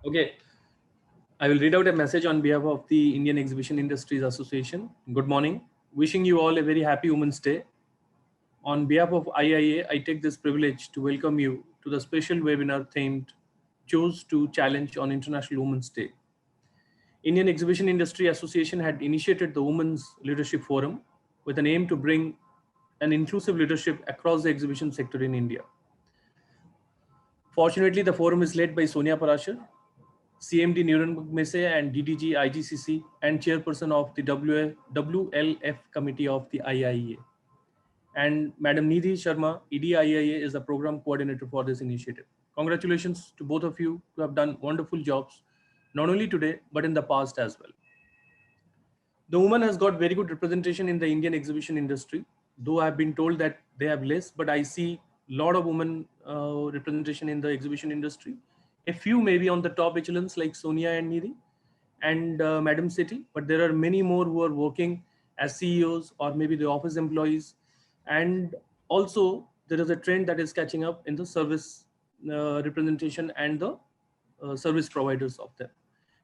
Okay, I will read out a message on behalf of the Indian Exhibition Industries Association. Good morning. Wishing you all a very happy Women's Day. On behalf of IEIA, I take this privilege to welcome you to the special webinar themed Choose to Challenge on International Women's Day. Indian Exhibition Industry Association had initiated the Women's Leadership Forum with an aim to bring an inclusive leadership across the exhibition sector in India. Fortunately, the forum is led by Sonia Parashar, CMD Nuremberg Messe and DDG IGCC and chairperson of the WLF committee of the IEIA. And Madam Nidhi Sharma, ED-IEIA, is the program coordinator for this initiative. Congratulations to both of you who have done wonderful jobs, not only today, but in the past as well. The woman has got very good representation in the Indian exhibition industry, though I've been told that they have less, but I see a lot of women representation in the exhibition industry. A few maybe on the top echelons like Sonia and Nidhi and Madam Sethi, but there are many more who are working as CEOs or maybe the office employees. And also there is a trend that is catching up in the service representation and the service providers of them.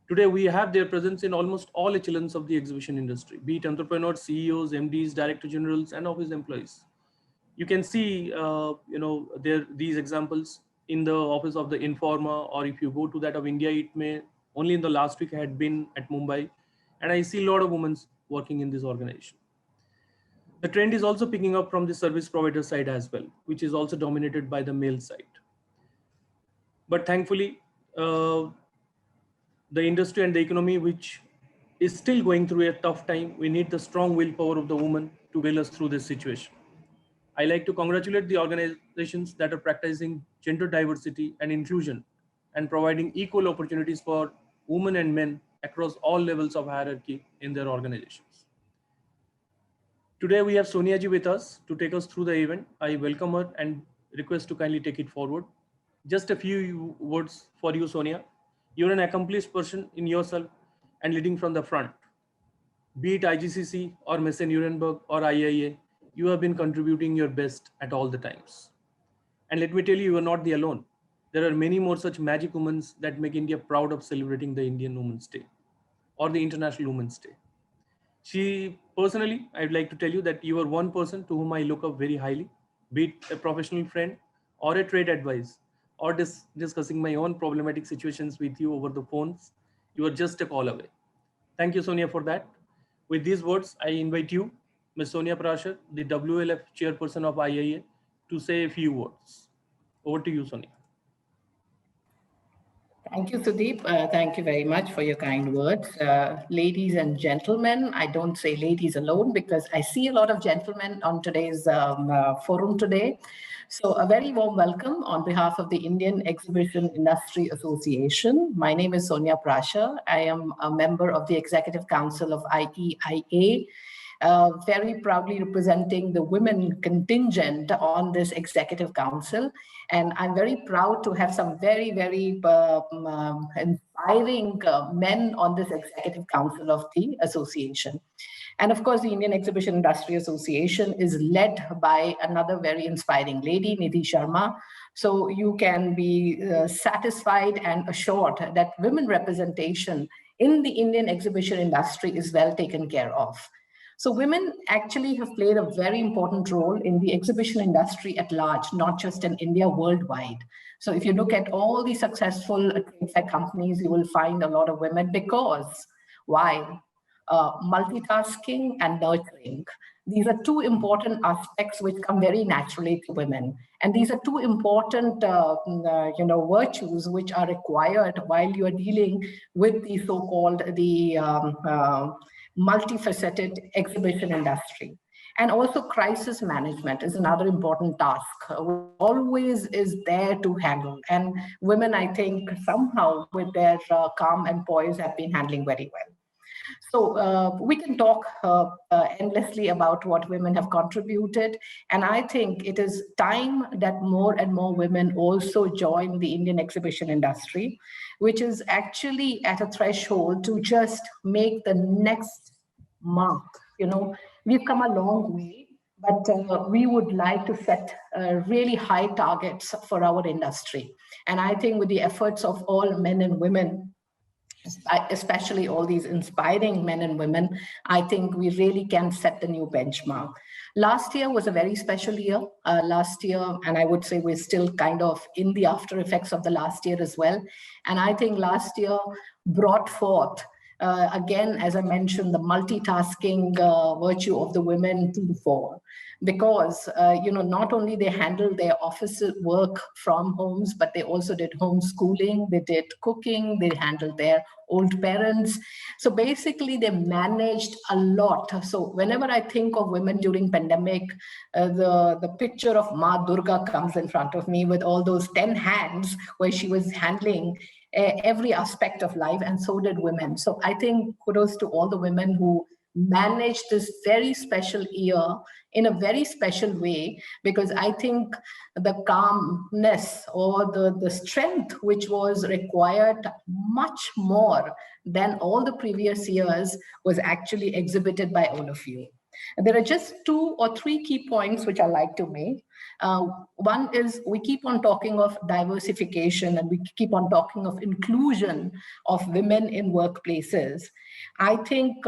Today, we have their presence in almost all echelons of the exhibition industry, be it entrepreneurs, CEOs, MDs, director generals, and office employees. You can see, these examples in the office of the Informa, or if you go to that of India, it may only in the last week I had been at Mumbai, and I see a lot of women working in this organization. The trend is also picking up from the service provider side as well, which is also dominated by the male side. But thankfully, the industry and the economy, which is still going through a tough time, we need the strong willpower of the woman to will us through this situation. I like to congratulate the organizations that are practicing gender diversity and inclusion and providing equal opportunities for women and men across all levels of hierarchy in their organizations. Today we have Sonia ji with us to take us through the event. I welcome her and request to kindly take it forward. Just a few words for you, Sonia. You're an accomplished person in yourself and leading from the front. Be it IGCC or Messe Nuremberg or IIA, you have been contributing your best at all the times. And let me tell you, you are not the alone. There are many more such magic women that make India proud of celebrating the Indian Women's Day or the International Women's Day. Personally, I'd like to tell you that you are one person to whom I look up very highly, be it a professional friend or a trade advice, or discussing my own problematic situations with you over the phones. You are just a call away. Thank you, Sonia, for that. With these words, I invite you, Ms. Sonia Parashar, the WLF chairperson of IIA, to say a few words. Over to you, Sonia. Thank you, Sudeep. Thank you very much for your kind words. Ladies and gentlemen, I don't say ladies alone because I see a lot of gentlemen on today's forum today. So a very warm welcome on behalf of the Indian Exhibition Industry Association. My name is Sonia Parashar. I am a member of the Executive Council of IEIA, very proudly representing the women contingent on this Executive Council. And I'm very proud to have some very, very inspiring men on this Executive Council of the association. And of course, the Indian Exhibition Industry Association is led by another very inspiring lady, Nidhi Sharma. So you can be satisfied and assured that women representation in the Indian exhibition industry is well taken care of. So women actually have played a very important role in the exhibition industry at large, not just in India, worldwide. So if you look at all the successful trade fair companies, you will find a lot of women because, why? Multitasking and nurturing. These are two important aspects which come very naturally to women. And these are two important virtues which are required while you are dealing with the so-called multifaceted exhibition industry. And also crisis management is another important task, always is there to handle. And women, I think, somehow with their calm and poise have been handling very well. So we can talk endlessly about what women have contributed. And I think it is time that more and more women also join the Indian exhibition industry, which is actually at a threshold to just make the next mark. You know, we've come a long way, But we would like to set really high targets for our industry. And I think with the efforts of all men and women, especially all these inspiring men and women, I think we really can set the new benchmark. Last year was a very special year. Last year, and I would say we're still kind of in the after effects of the last year as well. And I think last year brought forth, again, as I mentioned, the multitasking virtue of the women to the fore. Because, not only they handled their office work from homes, but they also did homeschooling, they did cooking, they handled their old parents. So basically they managed a lot. So whenever I think of women during pandemic, the picture of Ma Durga comes in front of me with all those 10 hands where she was handling every aspect of life, and so did women. So I think kudos to all the women who managed this very special year in a very special way, because I think the calmness or the strength which was required much more than all the previous years was actually exhibited by all of you. There are just 2 or 3 key points which I like to make. One is we keep on talking of diversification and we keep on talking of inclusion of women in workplaces. I think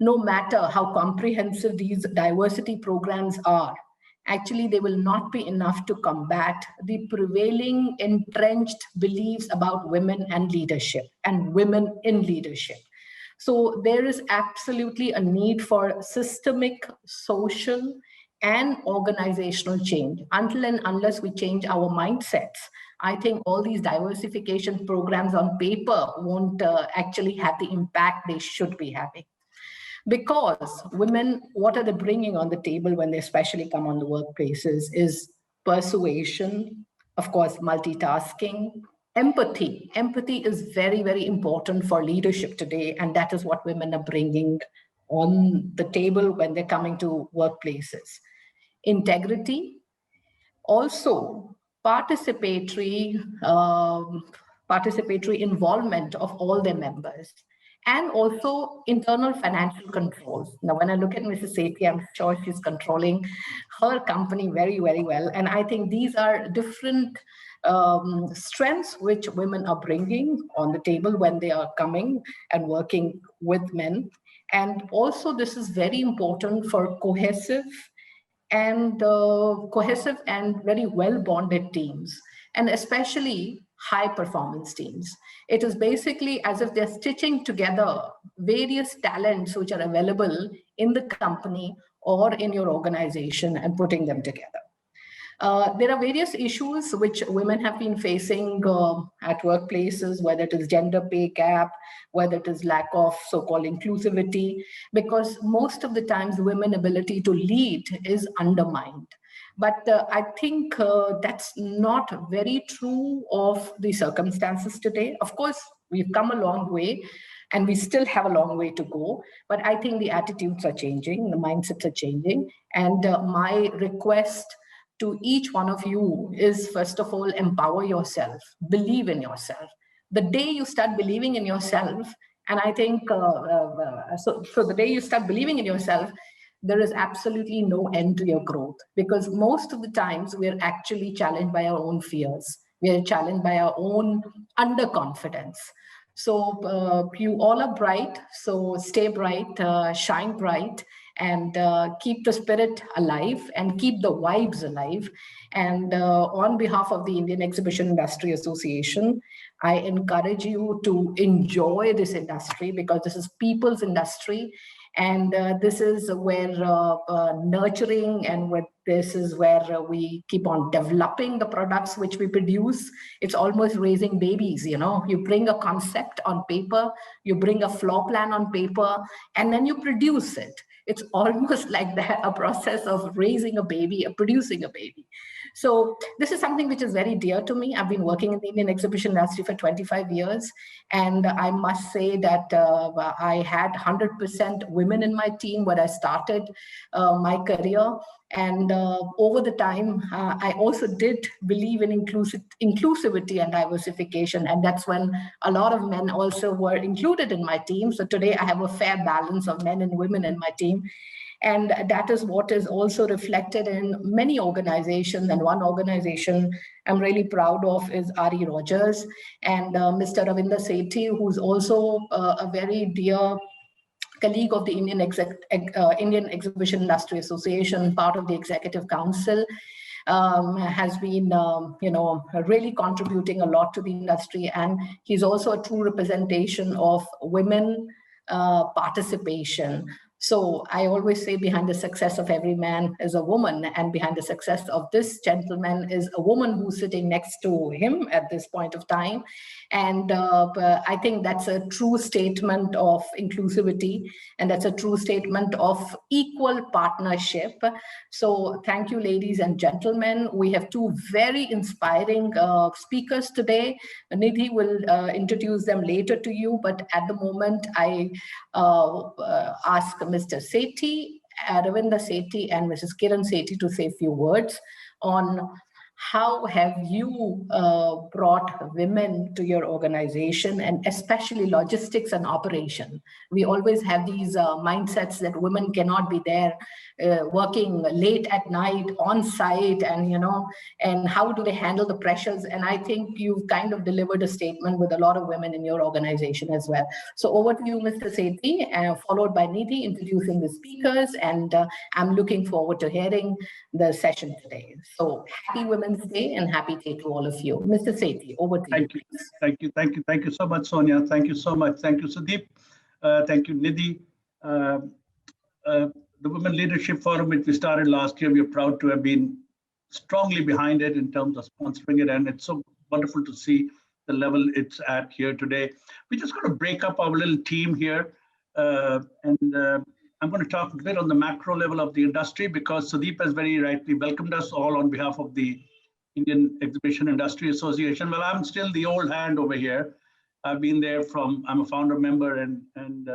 no matter how comprehensive these diversity programs are, actually they will not be enough to combat the prevailing entrenched beliefs about women and leadership and women in leadership. So there is absolutely a need for systemic, social, and organizational change. Until and unless we change our mindsets, I think all these diversification programs on paper won't actually have the impact they should be having. Because women, what are they bringing on the table when they especially come on the workplaces is persuasion, of course, multitasking, empathy. Empathy is very, very important for leadership today, and that is what women are bringing on the table when they're coming to workplaces. Integrity, also participatory involvement of all their members, and also internal financial controls. Now, when I look at Mrs. Sethi, I'm sure she's controlling her company very, very well. And I think these are different strengths which women are bringing on the table when they are coming and working with men. And also, this is very important for cohesive and very well bonded teams, and especially high performance teams. It is basically as if they're stitching together various talents which are available in the company or in your organization and putting them together. There are various issues which women have been facing at workplaces, whether it is gender pay gap, whether it is lack of so-called inclusivity, because most of the times the women's ability to lead is undermined. But I think that's not very true of the circumstances today. Of course, we've come a long way and we still have a long way to go, but I think the attitudes are changing, the mindsets are changing. And my request to each one of you is, first of all, empower yourself, believe in yourself. The day you start believing in yourself, and I think, so the day you start believing in yourself, there is absolutely no end to your growth, because most of the times we're actually challenged by our own fears. We are challenged by our own underconfidence. So you all are bright, so stay bright, shine bright, and keep the spirit alive and keep the vibes alive. And on behalf of the Indian Exhibition Industry Association, I encourage you to enjoy this industry, because this is people's industry. And this is where nurturing, and this is where we keep on developing the products which we produce. It's almost raising babies, you know. You bring a concept on paper, you bring a floor plan on paper, and then you produce it. It's almost like that, a process of raising a baby, producing a baby. So this is something which is very dear to me. I've been working in the Indian exhibition industry for 25 years. And I must say that I had 100% women in my team when I started my career. And over the time, I also did believe in inclusivity and diversification. And that's when a lot of men also were included in my team. So today I have a fair balance of men and women in my team. And that is what is also reflected in many organizations. And one organization I'm really proud of is R.E. Rogers and Mr. Ravinder Sethi, who's also a very dear colleague of the Indian Exhibition Industry Association, part of the Executive Council, has been, really contributing a lot to the industry. And he's also a true representation of women participation. So I always say behind the success of every man is a woman, and behind the success of this gentleman is a woman who's sitting next to him at this point of time. And I think that's a true statement of inclusivity, and that's a true statement of equal partnership. So thank you, ladies and gentlemen. We have two very inspiring speakers today. Nidhi will introduce them later to you, but at the moment I ask Mr. Sethi, Ravinder Sethi and Mrs. Kiran Sethi to say a few words on how have you brought women to your organization, and especially logistics and operation. We always have these mindsets that women cannot be there working late at night on site, and how do they handle the pressures? And I think you've kind of delivered a statement with a lot of women in your organization as well. So over to you, Mr. Sethi, followed by Nidhi introducing the speakers, and I'm looking forward to hearing the session today. So happy Women's Day and happy day to all of you. Mr. Sethi, over to you. Thank you so much, Sonia. Thank you so much. Thank you, Sudeep. Thank you, Nidhi. The Women Leadership Forum, which we started last year, we are proud to have been strongly behind it in terms of sponsoring it. And it's so wonderful to see the level it's at here today. We're just going to break up our little team here. I'm going to talk a bit on the macro level of the industry, because Sudeep has very rightly welcomed us all on behalf of the Indian Exhibition Industry Association. Well, I'm still the old hand over here. I've been there I'm a founder member and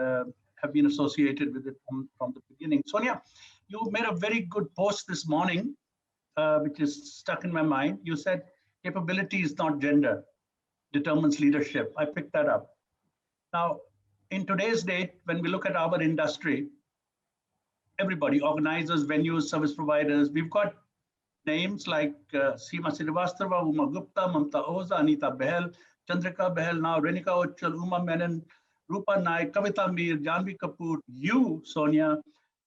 have been associated with it from the beginning. Sonia, you made a very good post this morning, which is stuck in my mind. You said capability is not gender, determines leadership. I picked that up. Now, in today's date, when we look at our industry, everybody, organizers, venues, service providers, we've got names like Seema Srivastava, Uma Gupta, Mamta Oza, Anita Behel, Chandrika Behel, now Renika Ochal, Uma Menon, Rupa Naik, Kavita Mir, Janvi Kapoor, you, Sonia,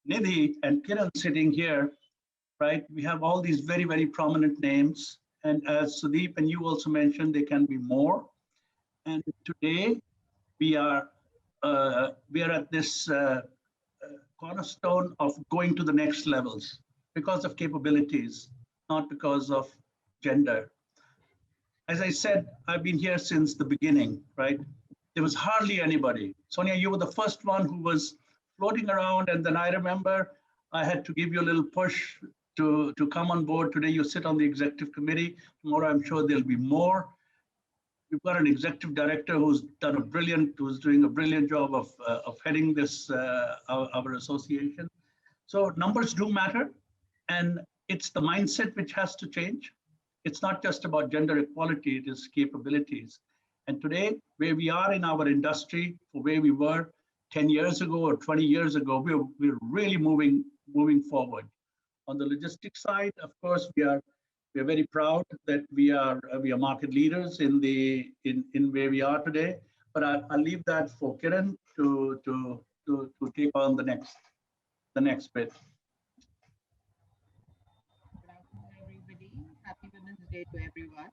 Nidhi, and Kiran sitting here, right? We have all these very, very prominent names. And as Sudeep and you also mentioned, there can be more. And today we are at this cornerstone of going to the next levels because of capabilities, not because of gender. As I said, I've been here since the beginning, right? There was hardly anybody. Sonia, you were the first one who was floating around, and then I remember I had to give you a little push to come on board. Today you sit on the executive committee. Tomorrow I'm sure there'll be more. We've got an executive director who's doing a brilliant job of heading this, our association. So numbers do matter, and it's the mindset which has to change. It's not just about gender equality, it is capabilities. And today, where we are in our industry, for where we were 10 years ago or 20 years ago, we're really moving forward. On the logistics side, of course, we're very proud that we are market leaders in where we are today. But I'll leave that for Kiran to take on the next bit. Good afternoon, everybody. Happy Women's Day to everyone.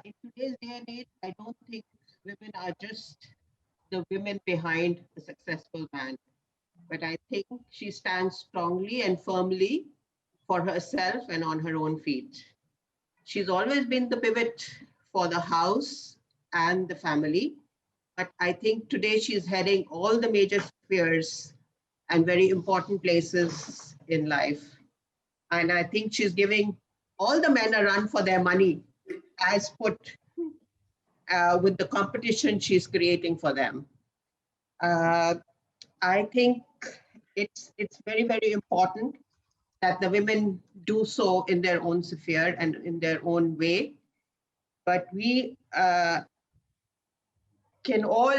In today's day and age, I don't think women are just the women behind a successful man, but I think she stands strongly and firmly for herself and on her own feet. She's always been the pivot for the house and the family, but I think today she's heading all the major spheres and very important places in life. And I think she's giving all the men a run for their money, as put with the competition she's creating for them. I think it's very, very important that the women do so in their own sphere and in their own way. But we can all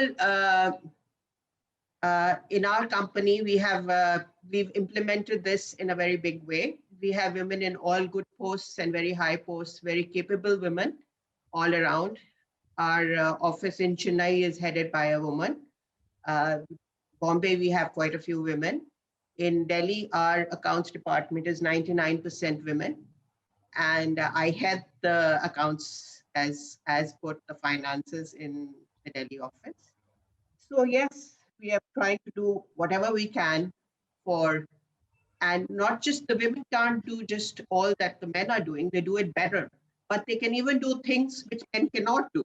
In our company, we've implemented this in a very big way. We have women in all good posts and very high posts, very capable women all around. Our office in Chennai is headed by a woman. Bombay, we have quite a few women. In Delhi, our accounts department is 99% women. And I head the accounts as put the finances in the Delhi office. So yes, we are trying to do whatever we can for, and not just the women can't do just all that the men are doing, they do it better, but they can even do things which men cannot do,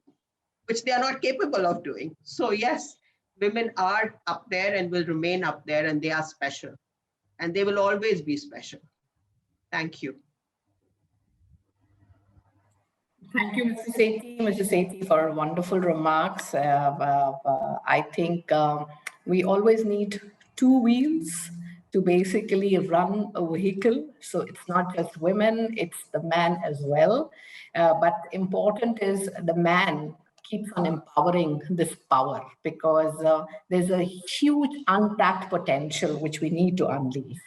which they are not capable of doing. So yes, women are up there and will remain up there, and they are special, and they will always be special. Thank you. Thank you, Mr. Sethi, for wonderful remarks. I think we always need two wheels to basically run a vehicle. So it's not just women, it's the man as well. But important is the man keeps on empowering this power, because there's a huge untapped potential which we need to unleash.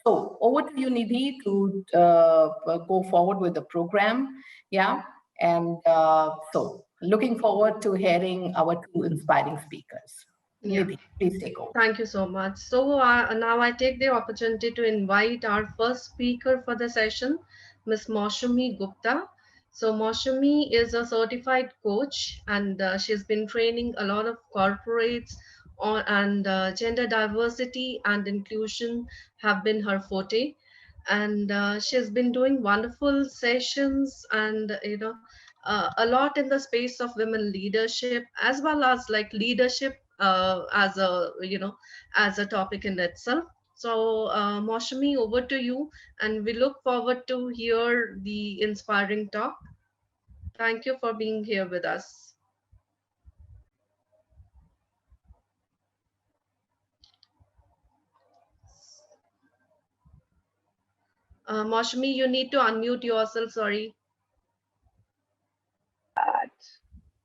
So over to you, Nidhi, to go forward with the program. Yeah. And so looking forward to hearing our two inspiring speakers. Yeah. Nidhi, please take over. Thank you so much. So now I take the opportunity to invite our first speaker for the session, Ms. Maushami Gupta. So Maushami is a certified coach, and she's been training a lot of corporates on, and gender diversity and inclusion have been her forte. And she's been doing wonderful sessions, and a lot in the space of women leadership, as well as like leadership as a as a topic in itself. So Maushami, over to you, and we look forward to hear the inspiring talk. Thank you for being here with us. Maushami, you need to unmute yourself. Sorry.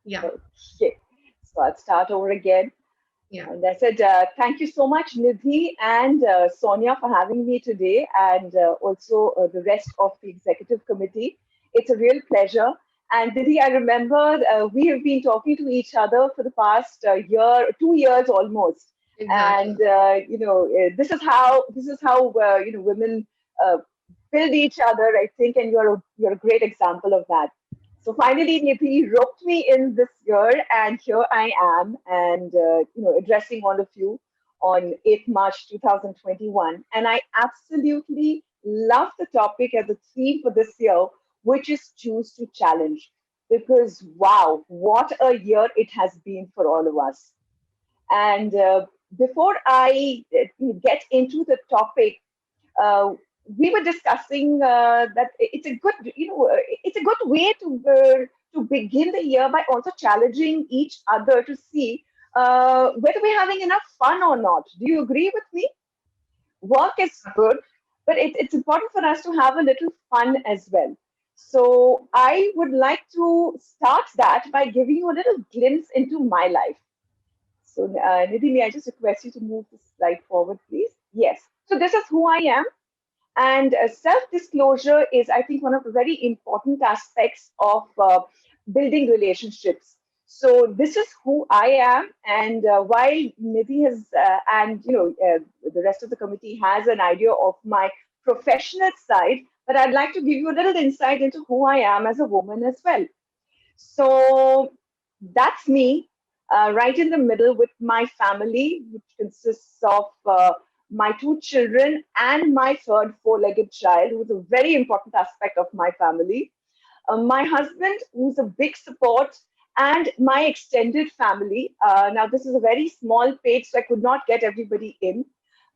Yeah. Okay, so I'll start over again. Yeah. And I said, thank you so much, Nidhi and Sonia, for having me today, and also the rest of the executive committee. It's a real pleasure. And Nidhi, I remember we have been talking to each other for the past year, 2 years almost. Exactly. And this is how women build each other, I think, and you're a great example of that. So finally, Nidhi roped me in this year, and here I am, and addressing all of you on 8th March 2021. And I absolutely love the topic as a theme for this year, which is choose to challenge. Because wow, what a year it has been for all of us. And before I get into the topic, uh, we were discussing that it's a good way to begin the year by also challenging each other to see whether we're having enough fun or not. Do you agree with me? Work is good, but it's important for us to have a little fun as well. So I would like to start that by giving you a little glimpse into my life. So Nidhi, may I just request you to move the slide forward, please? Yes. So this is who I am. And self-disclosure is, I think, one of the very important aspects of building relationships. So this is who I am, and while Nidhi has and the rest of the committee has an idea of my professional side, but I'd like to give you a little insight into who I am as a woman as well. So that's me, right in the middle with my family, which consists of my two children and my third four-legged child, who's a very important aspect of my family. My husband, who's a big support, and my extended family. Now, this is a very small page, so I could not get everybody in.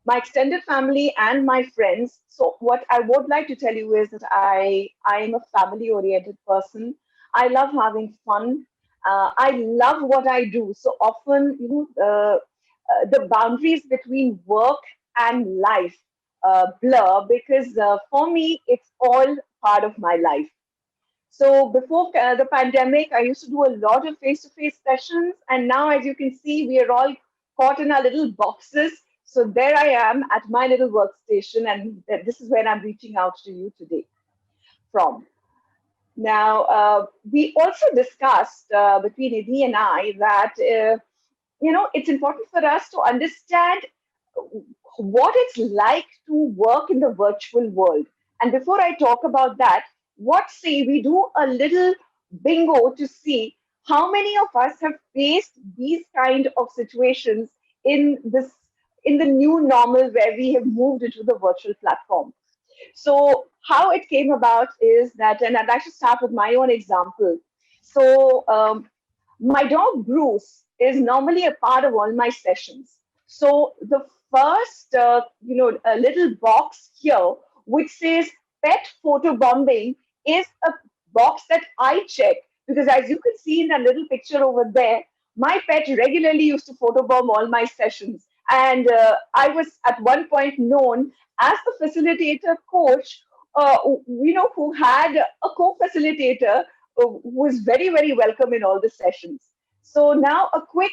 My extended family and my friends. So what I would like to tell you is that I am a family-oriented person. I love having fun. I love what I do. So often, the boundaries between work and life blur, because for me, it's all part of my life. So before the pandemic, I used to do a lot of face-to-face sessions, and now, as you can see, we are all caught in our little boxes. So there I am at my little workstation, and this is where I'm reaching out to you today from. Now, we also discussed between Nidhi and I that it's important for us to understand what it's like to work in the virtual world. And before I talk about that, what say we do a little bingo to see how many of us have faced these kind of situations in the new normal where we have moved into the virtual platform. So how it came about is that, and I'd like to start with my own example. So my dog Bruce is normally a part of all my sessions. So the first, a little box here which says pet photo bombing is a box that I check, because as you can see in that little picture over there, my pet regularly used to photobomb all my sessions. And I was at one point known as the facilitator coach, who had a co-facilitator who was very, very welcome in all the sessions. So now a quick,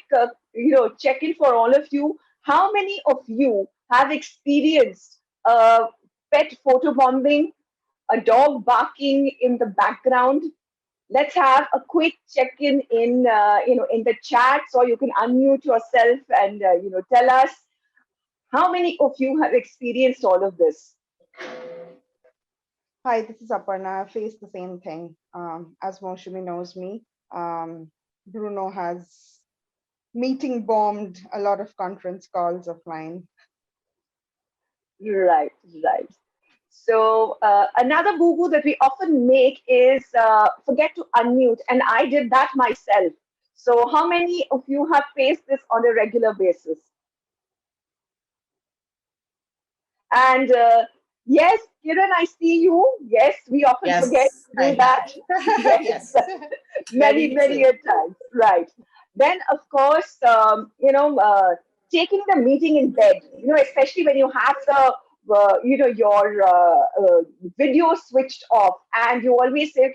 check-in for all of you. How many of you have experienced pet photobombing, a dog barking in the background? Let's have a quick check-in in the chat, so you can unmute yourself and tell us how many of you have experienced all of this. Hi, this is Aparna. I faced the same thing. As Moushumi knows me, Bruno has meeting bombed a lot of conference calls of mine. Right. So another boo-boo that we often make is forget to unmute, and I did that myself. So how many of you have faced this on a regular basis? And yes, Kiran, I see you. Yes, we often forget to do that. Yes, many a times. Right. Then, of course, taking the meeting in bed. Especially when you have the your video switched off, and you always say,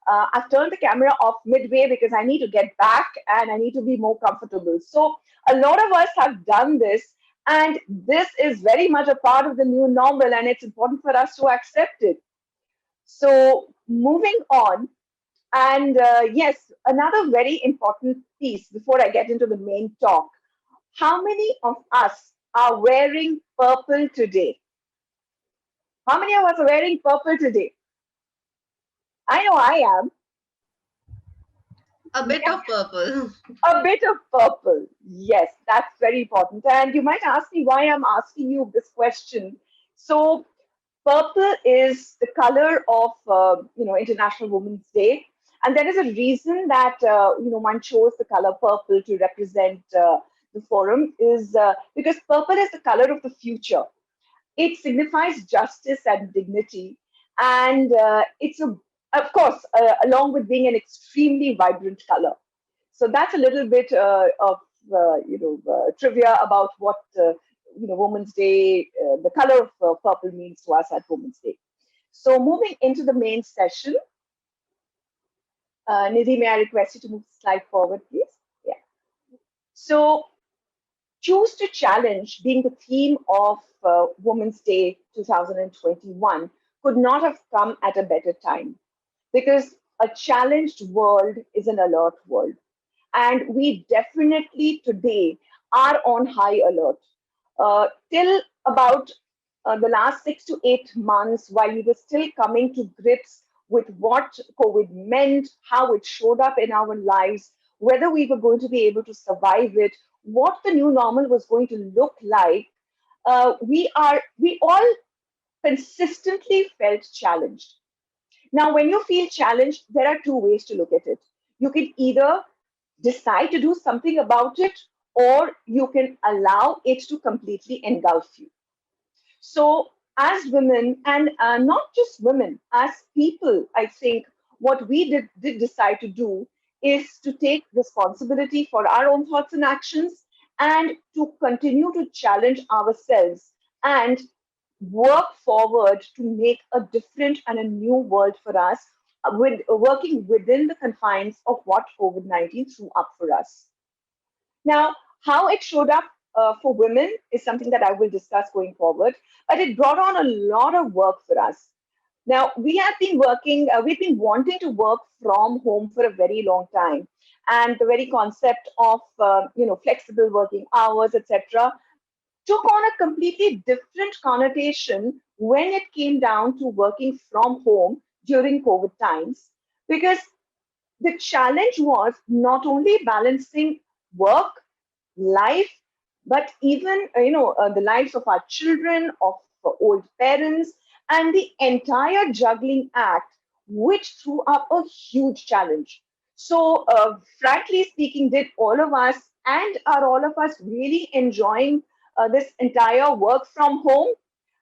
I've turned the camera off midway because I need to get back and I need to be more comfortable. So a lot of us have done this. And this is very much a part of the new normal, and it's important for us to accept it. So moving on, and yes, another very important piece before I get into the main talk. How many of us are wearing purple today? How many of us are wearing purple today? I know I am. A bit of purple. A bit of purple. Yes, that's very important. And you might ask me why I'm asking you this question. So purple is the color of International Women's Day, and there is a reason that one chose the color purple to represent the forum is because purple is the color of the future. It signifies justice and dignity, and it's of course along with being an extremely vibrant color. So that's a little bit of trivia about what Women's Day, the color of purple means to us at Women's Day. So moving into the main session, Nidhi, may I request you to move the slide forward, please? Yeah. So choose to challenge, being the theme of Women's Day 2021, could not have come at a better time, because a challenged world is an alert world. And we definitely today are on high alert. Till about the last 6 to 8 months, while we were still coming to grips with what COVID meant, how it showed up in our lives, whether we were going to be able to survive it, what the new normal was going to look like, we all consistently felt challenged. Now, when you feel challenged, there are two ways to look at it. You can either decide to do something about it, or you can allow it to completely engulf you. So as women, and not just women, as people, I think what we did decide to do is to take responsibility for our own thoughts and actions, and to continue to challenge ourselves and work forward to make a different and a new world for us, with working within the confines of what COVID-19 threw up for us. Now, How it showed up for women is something that I will discuss going forward, but it brought on a lot of work for us. Now, we have been working, we've been wanting to work from home for a very long time. And the very concept of, flexible working hours, etc., took on a completely different connotation when it came down to working from home during COVID times. Because the challenge was not only balancing work, life, but even the lives of our children, of old parents, and the entire juggling act, which threw up a huge challenge. So, frankly speaking, did all of us, and are all of us really enjoying this entire work from home?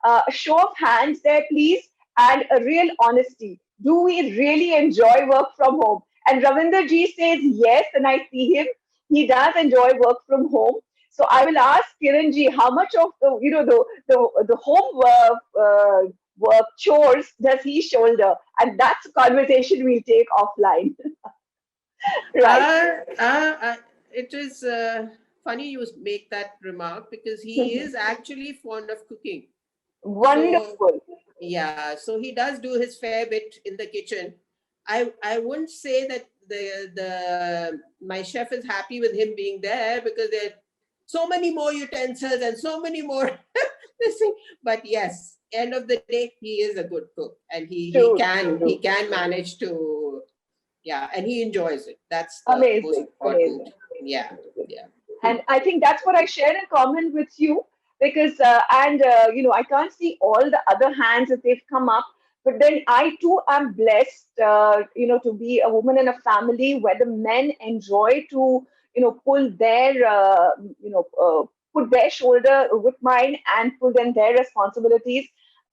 A show of hands there, please, and a real honesty. Do we really enjoy work from home? And Ravinder ji says yes, and I see him. He does enjoy work from home. So I will ask Kiran ji, how much of the home work chores does he shoulder? And that's a conversation we'll take offline. Right. It is funny you make that remark because he is actually fond of cooking. Wonderful. So, yeah, so he does do his fair bit in the kitchen. I wouldn't say that my chef is happy with him being there because there are so many more utensils and so many more this thing. But yes, end of the day, he is a good cook and he can manage to, yeah, and he enjoys it. That's the most Amazing. important. Yeah. And I think that's what I share in common with you because, I can't see all the other hands that they've come up. But then I too am blessed, to be a woman in a family where the men enjoy to, pull their, put their shoulder with mine and pull them their responsibilities.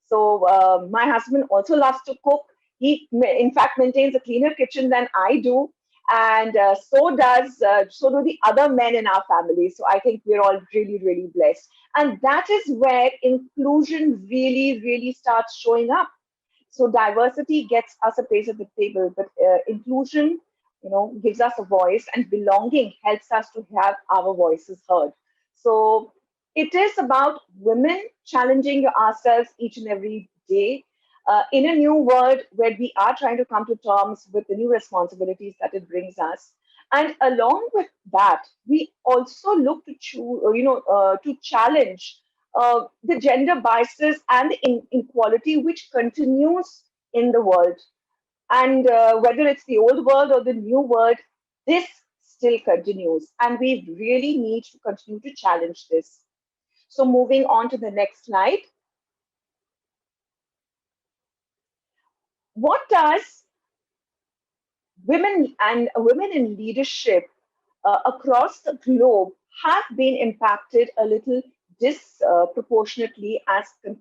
So my husband also loves to cook. He, in fact, maintains a cleaner kitchen than I do, and so do the other men in our family. So I think we're all really, really blessed, and that is where inclusion really, really starts showing up. So diversity gets us a place at the table, but inclusion, gives us a voice, and belonging helps us to have our voices heard. So it is about women challenging ourselves each and every day in a new world where we are trying to come to terms with the new responsibilities that it brings us. And along with that, we also look to to challenge the gender biases and the inequality which continues in the world. And whether it's the old world or the new world, this still continues. And we really need to continue to challenge this. So moving on to the next slide. What does women in leadership across the globe have been impacted a little disproportionately as in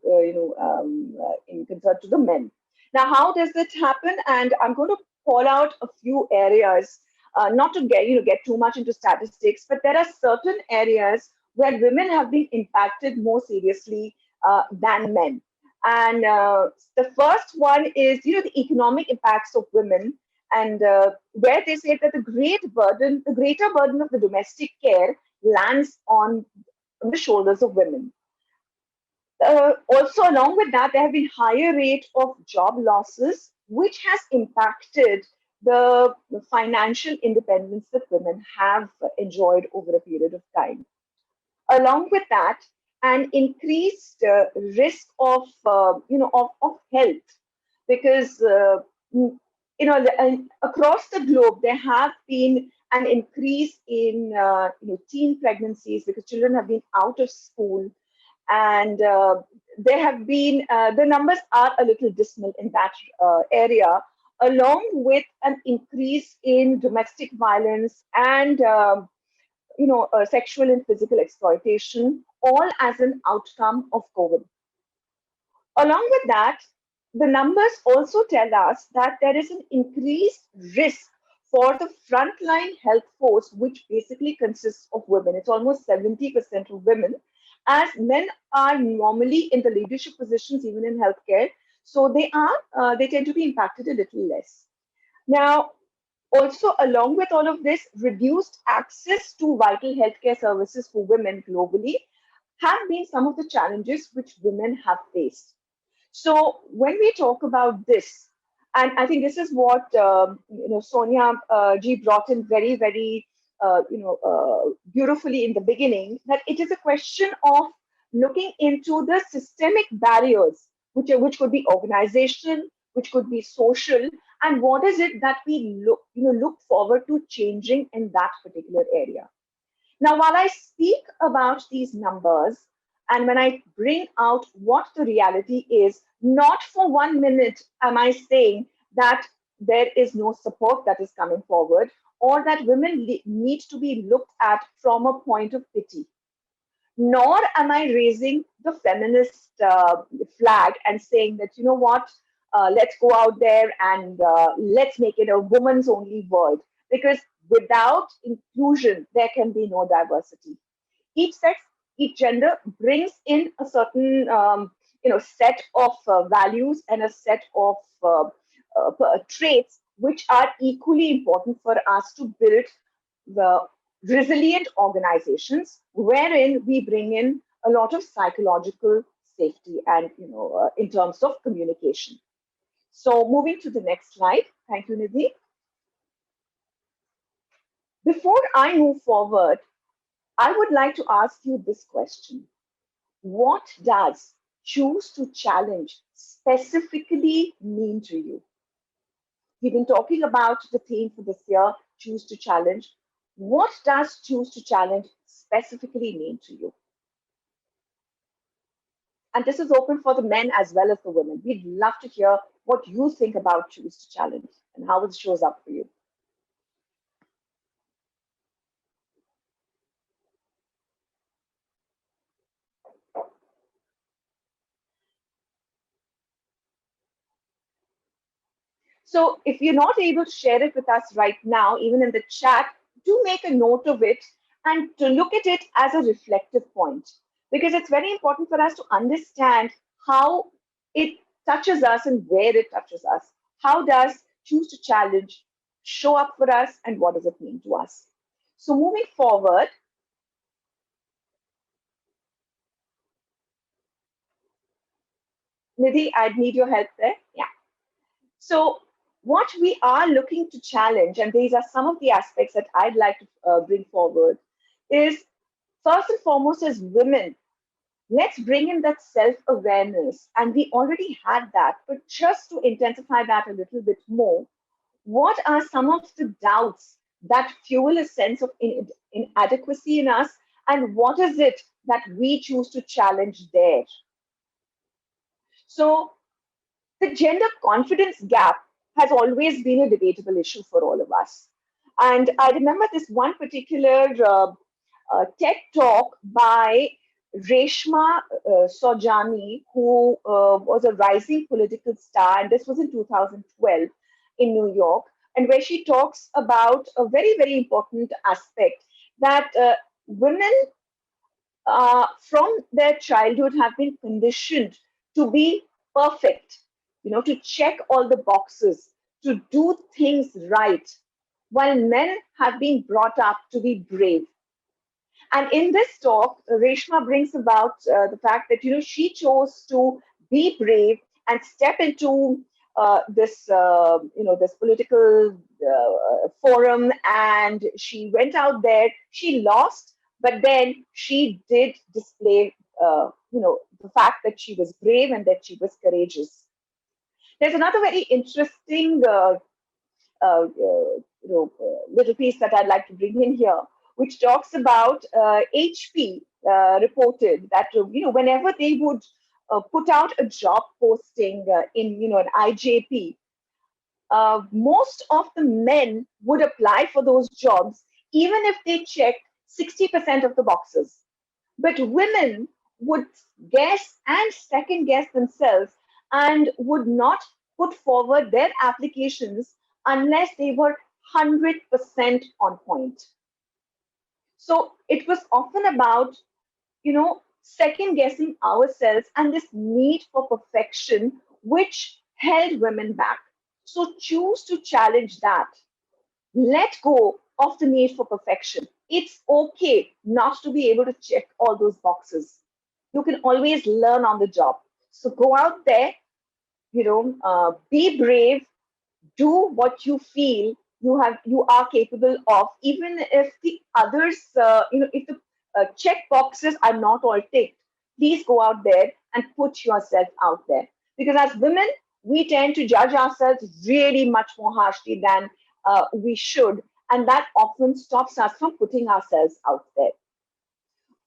concern to the men? Now, how does it happen? And I'm going to call out a few areas, not to get too much into statistics, but there are certain areas where women have been impacted more seriously than men. And the first one is, the economic impacts of women, and where they say that the greater burden of the domestic care lands on the shoulders of women. Also, along with that, there have been higher rate of job losses, which has impacted the financial independence that women have enjoyed over a period of time. Along with that, an increased risk of health, because across the globe there have been an increase in teen pregnancies because children have been out of school, and there have been the numbers are a little dismal in that area, along with an increase in domestic violence and sexual and physical exploitation, all as an outcome of COVID. Along with that, the numbers also tell us that there is an increased risk for the frontline health force, which basically consists of women. It's almost 70% of women, as men are normally in the leadership positions, even in healthcare. So they tend to be impacted a little less. Now, Also, along with all of this, reduced access to vital healthcare services for women globally have been some of the challenges which women have faced. So when we talk about this, and I think this is what Sonia ji brought in very, very beautifully in the beginning, that it is a question of looking into the systemic barriers, which could be organizational, which could be social, and what is it that we look forward to changing in that particular area. Now, while I speak about these numbers, and when I bring out what the reality is, not for 1 minute am I saying that there is no support that is coming forward, or that women need to be looked at from a point of pity. Nor am I raising the feminist flag and saying that, you know what, let's go out there and let's make it a woman's only world. Because without inclusion, there can be no diversity. Each sex, each gender brings in a certain set of values and a set of traits which are equally important for us to build the resilient organizations, wherein we bring in a lot of psychological safety and in terms of communication. So moving to the next slide. Thank you, Nidhi. Before I move forward, I would like to ask you this question. What does choose to challenge specifically mean to you? We've been talking about the theme for this year, choose to challenge. What does choose to challenge specifically mean to you? And this is open for the men as well as the women. We'd love to hear what you think about choose to challenge and how it shows up for you. So if you're not able to share it with us right now, even in the chat, do make a note of it and to look at it as a reflective point, because it's very important for us to understand how it touches us and where it touches us. How does choose to challenge show up for us and what does it mean to us? So moving forward, Nidhi, I'd need your help there. Yeah. So what we are looking to challenge, and these are some of the aspects that I'd like to bring forward, is first and foremost as women, let's bring in that self-awareness. And we already had that, but just to intensify that a little bit more, what are some of the doubts that fuel a sense of inadequacy in us? And what is it that we choose to challenge there? So the gender confidence gap has always been a debatable issue for all of us. And I remember this one particular TED talk by Reshma Saujani, who was a rising political star, and this was in 2012 in New York, and where she talks about a very, very important aspect that women from their childhood have been conditioned to be perfect, to check all the boxes, to do things right, while men have been brought up to be brave. And in this talk, Reshma brings about the fact that she chose to be brave and step into this political forum, and she went out there. She lost, but then she did display the fact that she was brave and that she was courageous. There's another very interesting little piece that I'd like to bring in here, which talks about HP reported that whenever they would put out a job posting in an IJP, most of the men would apply for those jobs even if they checked 60% of the boxes. But women would guess and second guess themselves and would not put forward their applications unless they were 100% on point. So it was often about, second guessing ourselves and this need for perfection, which held women back. So choose to challenge that. Let go of the need for perfection. It's okay not to be able to check all those boxes. You can always learn on the job. So go out there, be brave, do what you feel you are capable of, even if the others, if the check boxes are not all ticked. Please go out there and put yourself out there, because as women we tend to judge ourselves really much more harshly than we should, and that often stops us from putting ourselves out there.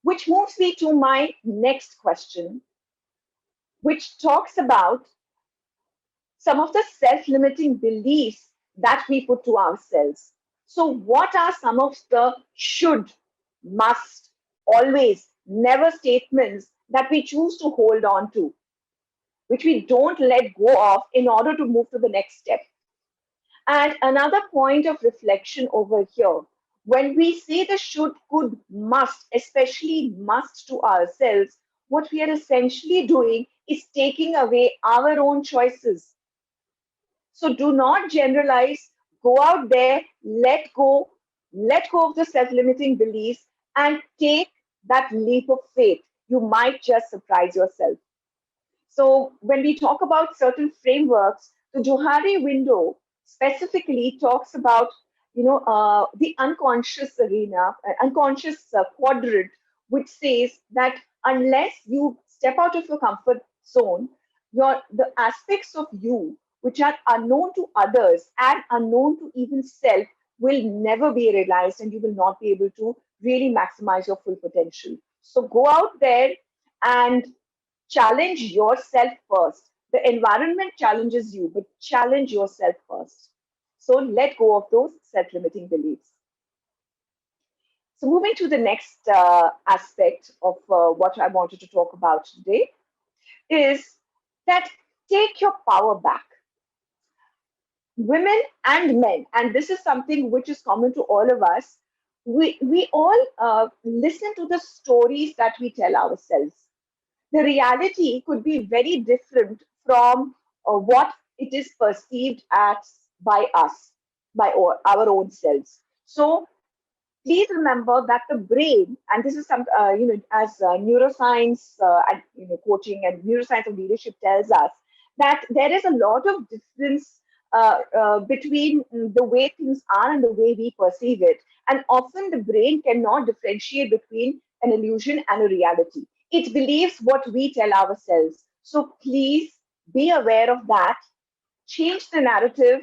Which moves me to my next question, which talks about some of the self-limiting beliefs that we put to ourselves. So what are some of the should, must, always, never statements that we choose to hold on to, which we don't let go of in order to move to the next step? And another point of reflection over here, when we say the should, could, must, especially must to ourselves, what we are essentially doing is taking away our own choices. So do not generalize. Go out there, let go of the self-limiting beliefs and take that leap of faith. You might just surprise yourself. So when we talk about certain frameworks, the Johari window specifically talks about, the unconscious arena, unconscious quadrant, which says that unless you step out of your comfort zone, the aspects of you which are unknown to others and unknown to even self will never be realized, and you will not be able to really maximize your full potential. So go out there and challenge yourself first. The environment challenges you, but challenge yourself first. So let go of those self-limiting beliefs. So moving to the next aspect of what I wanted to talk about today is that take your power back. Women and men, and this is something which is common to all of us, we all listen to the stories that we tell ourselves. The reality could be very different from what it is perceived as by us, by our own selves. So please remember that the brain, and this is some, as neuroscience and coaching and neuroscience of leadership tells us, that there is a lot of difference between the way things are and the way we perceive it. And often the brain cannot differentiate between an illusion and a reality. It believes what we tell ourselves. So please be aware of that, change the narrative,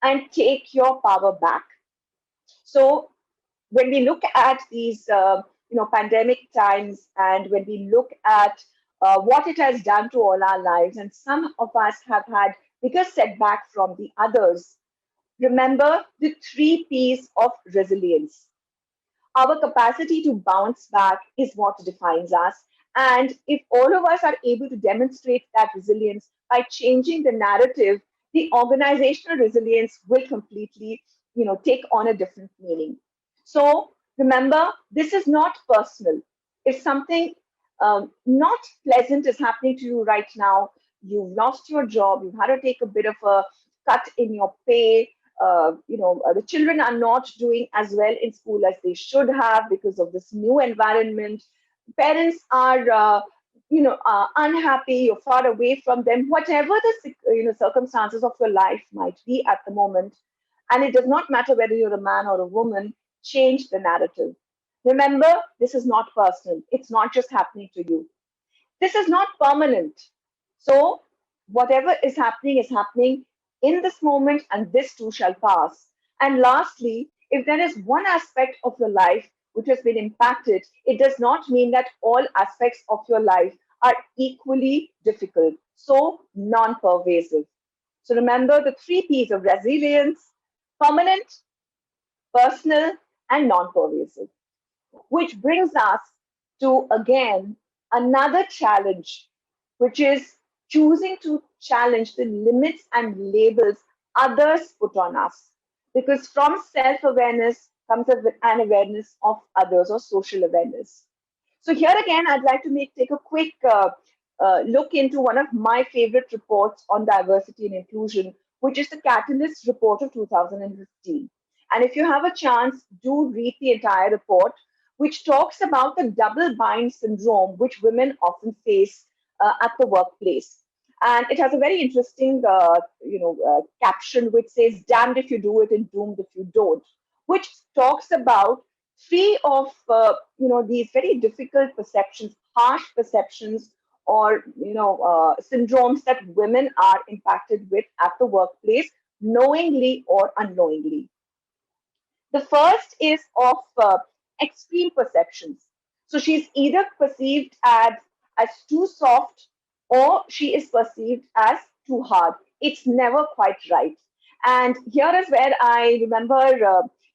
and take your power back. So when we look at these pandemic times, and when we look at what it has done to all our lives, and some of us have had bigger setback from the others, remember the 3 P's of resilience. Our capacity to bounce back is what defines us. And if all of us are able to demonstrate that resilience by changing the narrative, the organizational resilience will completely, take on a different meaning. So remember, this is not personal. If something not pleasant is happening to you right now, you've lost your job, you've had to take a bit of a cut in your pay, the children are not doing as well in school as they should have because of this new environment. Parents are, unhappy. You're far away from them. Whatever the circumstances of your life might be at the moment, and it does not matter whether you're a man or a woman. Change the narrative. Remember, this is not personal. It's not just happening to you. This is not permanent. So whatever is happening in this moment, and this too shall pass. And lastly, if there is one aspect of your life which has been impacted, it does not mean that all aspects of your life are equally difficult. So non-pervasive. So remember the 3 P's of resilience: permanent, personal, and non-pervasive. Which brings us to, again, another challenge, which is choosing to challenge the limits and labels others put on us. Because from self-awareness comes an awareness of others, or social awareness. So here again, I'd like to take a quick look into one of my favorite reports on diversity and inclusion, which is the Catalyst report of 2015. And if you have a chance, do read the entire report, which talks about the double bind syndrome, which women often face at the workplace. And it has a very interesting, caption which says, "Damned if you do it and doomed if you don't," which talks about three of these very difficult perceptions, harsh perceptions, or syndromes that women are impacted with at the workplace, knowingly or unknowingly. The first is of extreme perceptions. So she's either perceived as too soft, or she is perceived as too hard. It's never quite right. And here is where I remember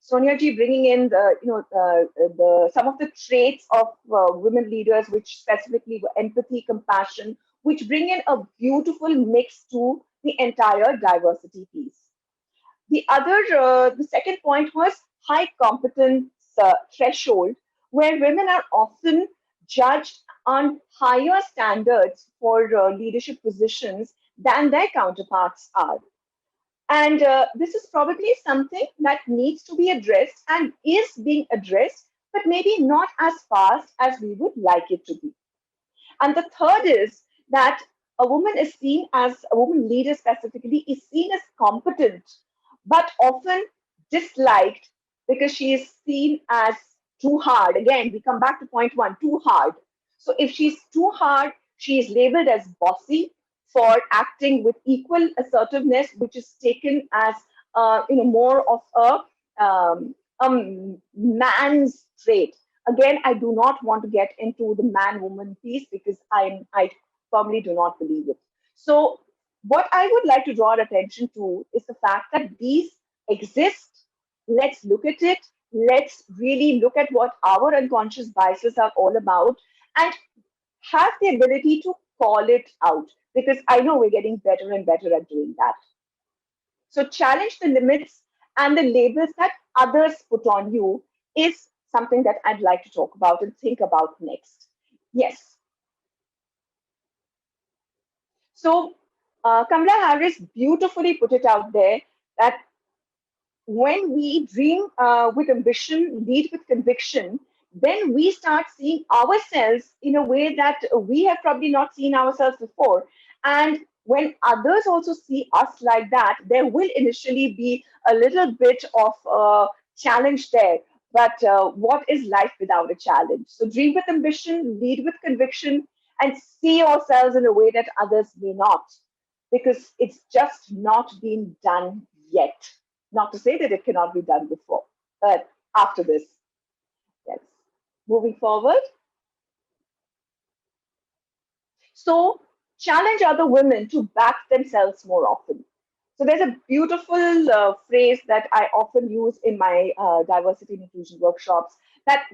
Sonia ji bringing in the some of the traits of women leaders, which specifically were empathy, compassion, which bring in a beautiful mix to the entire diversity piece. The second point was high competence threshold, where women are often judged on higher standards for leadership positions than their counterparts are. And this is probably something that needs to be addressed and is being addressed, but maybe not as fast as we would like it to be. And the third is that a woman leader specifically is seen as competent, but often disliked because she is seen as too hard. Again, we come back to point one, too hard. So if she's too hard, she is labeled as bossy for acting with equal assertiveness, which is taken as more of a man's trait. Again, I do not want to get into the man-woman piece because I firmly do not believe it. So what I would like to draw our attention to is the fact that these exist. Let's look at it. Let's really look at what our unconscious biases are all about and have the ability to call it out, because I know we're getting better and better at doing that. So challenge the limits and the labels that others put on you is something that I'd like to talk about and think about next. Yes. So Kamala Harris beautifully put it out there that when we dream with ambition, lead with conviction, then we start seeing ourselves in a way that we have probably not seen ourselves before. And when others also see us like that, there will initially be a little bit of a challenge there. But what is life without a challenge? So dream with ambition, lead with conviction, and see yourselves in a way that others may not, because it's just not been done yet. Not to say that it cannot be done before, but after this. Yes. Moving forward. So challenge other women to back themselves more often. So there's a beautiful phrase that I often use in my diversity and inclusion workshops that,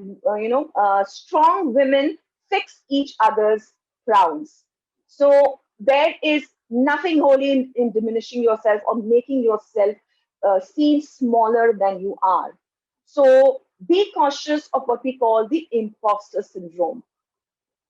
strong women fix each other's crowns. So there is nothing holy in diminishing yourself or making yourself seen smaller than you are. So be cautious of what we call the imposter syndrome.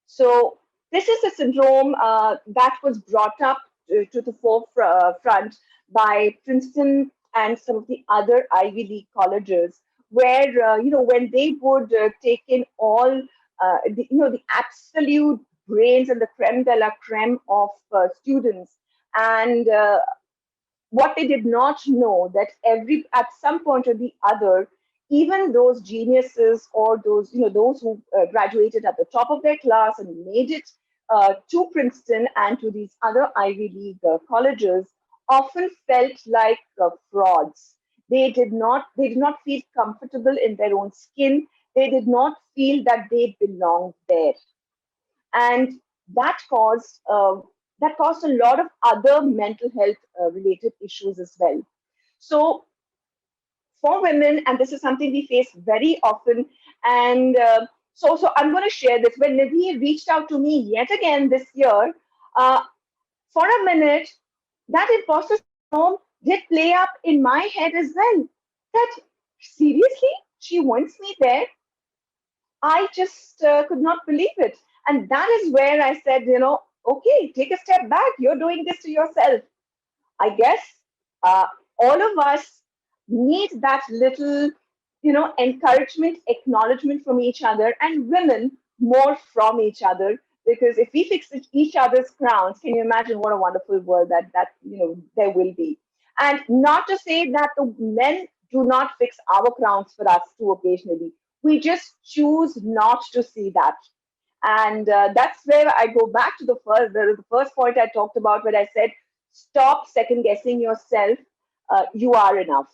So this is a syndrome that was brought up to the forefront by Princeton and some of the other Ivy League colleges, where when they would take in all the absolute brains and the creme de la creme of students, and what they did not know that at some point or the other, even those geniuses or those who graduated at the top of their class and made it to Princeton and to these other Ivy League colleges often felt like frauds. They did not feel comfortable in their own skin. They did not feel that they belonged there, and that caused a lot of other mental health related issues as well. So for women, and this is something we face very often, and so I'm going to share this. When Nidhi reached out to me yet again this year, uh, for a minute, that imposter syndrome did play up in my head as well. That seriously, she wants me there. I just could not believe it. And that is where I said, okay, take a step back. You're doing this to yourself. I guess all of us need that little, encouragement, acknowledgement from each other, and women more from each other. Because if we fix each other's crowns, can you imagine what a wonderful world that there will be? And not to say that the men do not fix our crowns for us too occasionally. We just choose not to see that. And that's where I go back to the first point I talked about, where I said, stop second guessing yourself. You are enough.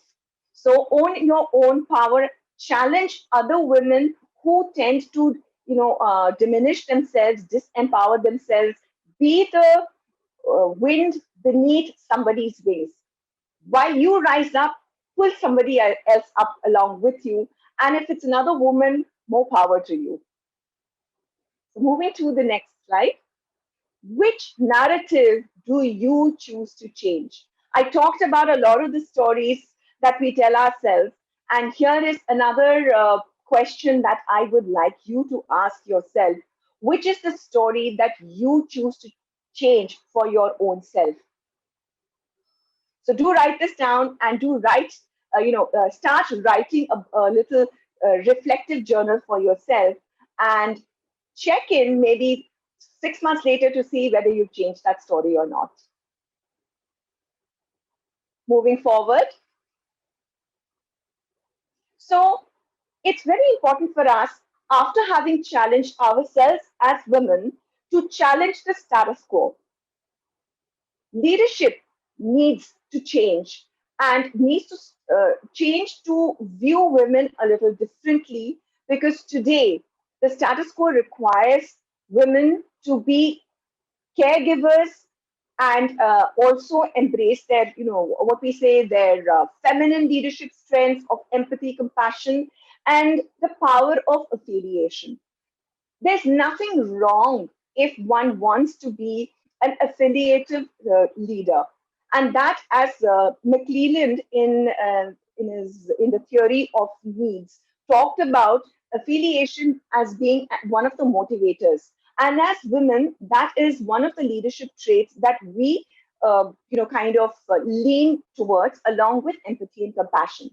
So own your own power, challenge other women who tend to, diminish themselves, disempower themselves, be the wind beneath somebody's wings. While you rise up, pull somebody else up along with you. And if it's another woman, more power to you. So moving to the next slide. Which narrative do you choose to change? I talked about a lot of the stories that we tell ourselves. And here is another question that I would like you to ask yourself. Which is the story that you choose to change for your own self? So do write this down, and do write, start writing a little reflective journal for yourself, and check in maybe 6 months later to see whether you've changed that story or not. Moving forward. So it's very important for us, after having challenged ourselves as women, to challenge the status quo. Leadership needs to change, and needs to change to view women a little differently, because today the status quo requires women to be caregivers, and also embrace their, what we say, their feminine leadership strengths of empathy, compassion, and the power of affiliation. There's nothing wrong if one wants to be an affiliative leader, and that, as McClelland in the theory of needs talked about affiliation as being one of the motivators. And as women, that is one of the leadership traits that we kind of lean towards, along with empathy and compassion.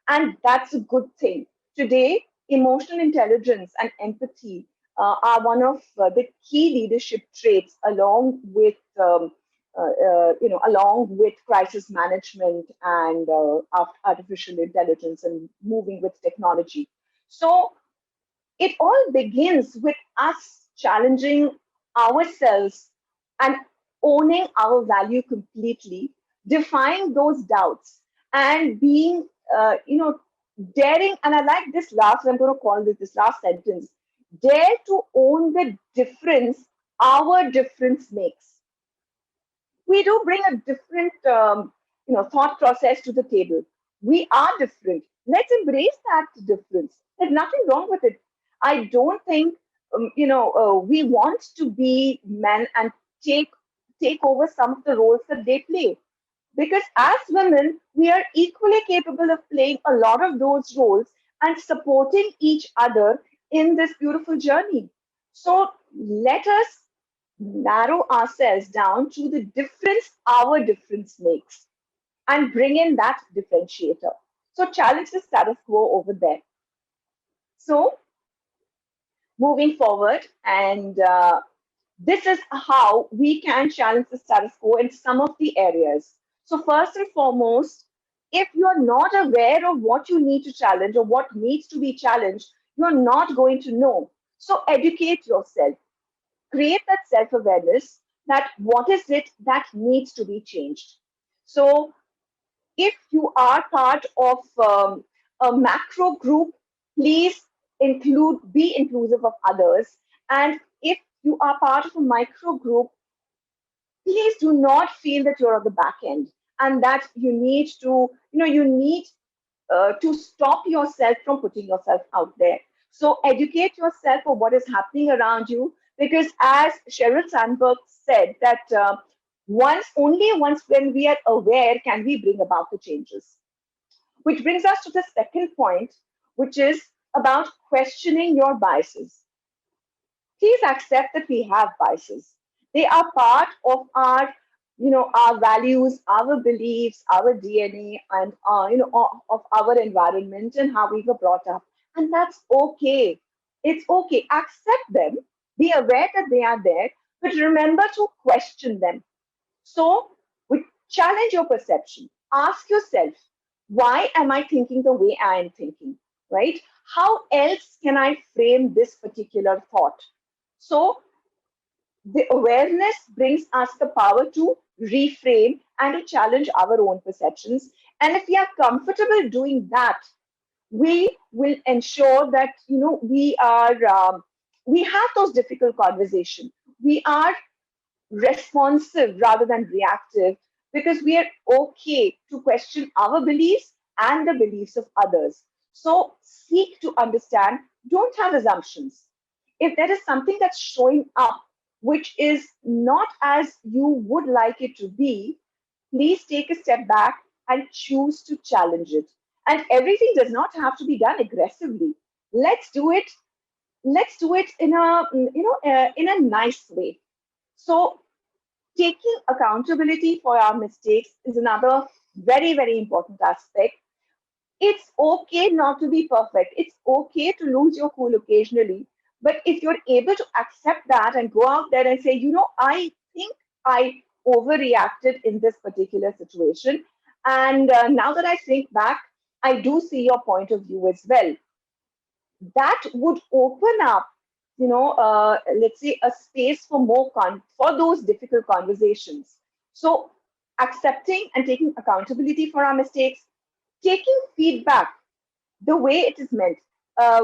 And that's a good thing. Today, emotional intelligence and empathy are one of the key leadership traits, along with along with crisis management and artificial intelligence and moving with technology. So it all begins with us challenging ourselves and owning our value completely, defying those doubts, and being, daring. And I like this last, I'm going to call this last sentence: dare to own the difference our difference makes. We do bring a different, thought process to the table. We are different. Let's embrace that difference. There's nothing wrong with it. I don't think, we want to be men and take over some of the roles that they play. Because as women, we are equally capable of playing a lot of those roles and supporting each other in this beautiful journey. So let us narrow ourselves down to the difference our difference makes, and bring in that differentiator. So challenge the status quo over there. So moving forward, and this is how we can challenge the status quo in some of the areas. So first and foremost, if you're not aware of what you need to challenge or what needs to be challenged, you're not going to know. So educate yourself. Create that self-awareness, that what is it that needs to be changed. So if you are part of a macro group, please be inclusive of others. And if you are part of a micro group, please do not feel that you're on the back end, and that you need to, to stop yourself from putting yourself out there. So educate yourself of what is happening around you, because as Sheryl Sandberg said, that only once when we are aware can we bring about the changes. Which brings us to the second point, which is about questioning your biases. Please accept that we have biases. They are part of our our values, our beliefs, our DNA, and of our environment and how we were brought up. And that's okay. It's okay. Accept them. Be aware that they are there, but remember to question them. So, challenge your perception. Ask yourself, why am I thinking the way I am thinking? Right? How else can I frame this particular thought? So, the awareness brings us the power to reframe and to challenge our own perceptions. And if we are comfortable doing that, we will ensure that we have those difficult conversations. We are responsive rather than reactive because we are okay to question our beliefs and the beliefs of others. So seek to understand, don't have assumptions. If there is something that's showing up which is not as you would like it to be, please take a step back and choose to challenge it. And everything does not have to be done aggressively. Let's do it. Let's do it in a nice way. So taking accountability for our mistakes is another very, very important aspect. It's okay not to be perfect. It's okay to lose your cool occasionally. But if you're able to accept that and go out there and say, I think I overreacted in this particular situation. And now that I think back, I do see your point of view as well. That would open up, let's say, a space for for those difficult conversations. So accepting and taking accountability for our mistakes, taking feedback the way it is meant.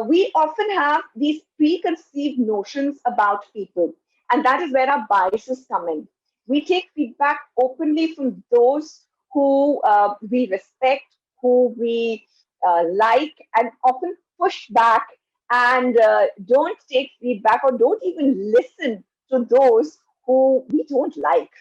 We often have these preconceived notions about people, and that is where our biases come in. We take feedback openly from those who we respect, who we like, and often push back and don't take feedback or don't even listen to those who we don't like.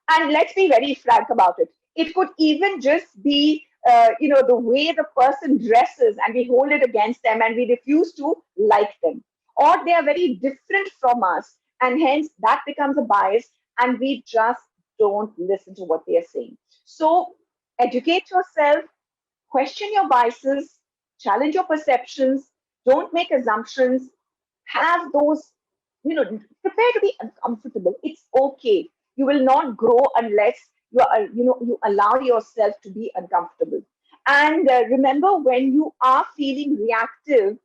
And let's be very frank about it. It could even just be, the way the person dresses, and we hold it against them, and we refuse to like them, or they are very different from us, and hence that becomes a bias, and we just don't listen to what they are saying. So, educate yourself, question your biases, challenge your perceptions, don't make assumptions, have those, prepare to be uncomfortable. It's okay. You will not grow unless you allow yourself to be uncomfortable. And remember, when you are feeling reactive,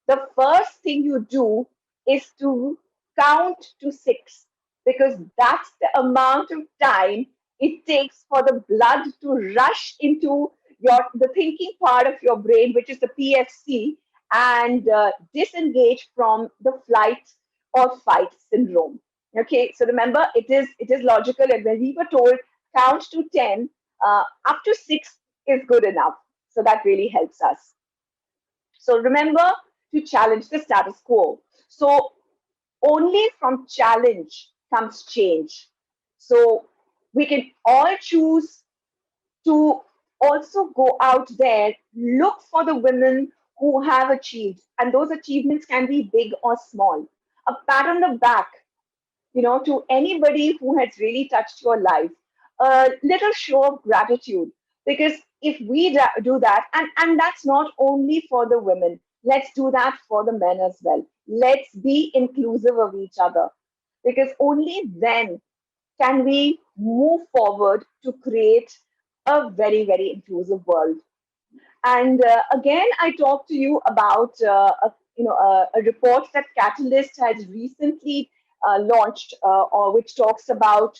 the first thing you do is to count to 6, because that's the amount of time it takes for the blood to rush into the thinking part of your brain, which is the PFC, and disengage from the flight or fight syndrome. Okay, so remember, it is logical, and when we were told count to 10, up to 6 is good enough. So that really helps us. So remember to challenge the status quo. So only from challenge comes change. So we can all choose to also go out there, look for the women who have achieved, and those achievements can be big or small. A pat on the back, to anybody who has really touched your life, a little show of gratitude. Because if we do that, and that's not only for the women, let's do that for the men as well. Let's be inclusive of each other, because only then can we move forward to create a very, very inclusive world. And again, I talked to you about a report that Catalyst has recently launched, or which talks about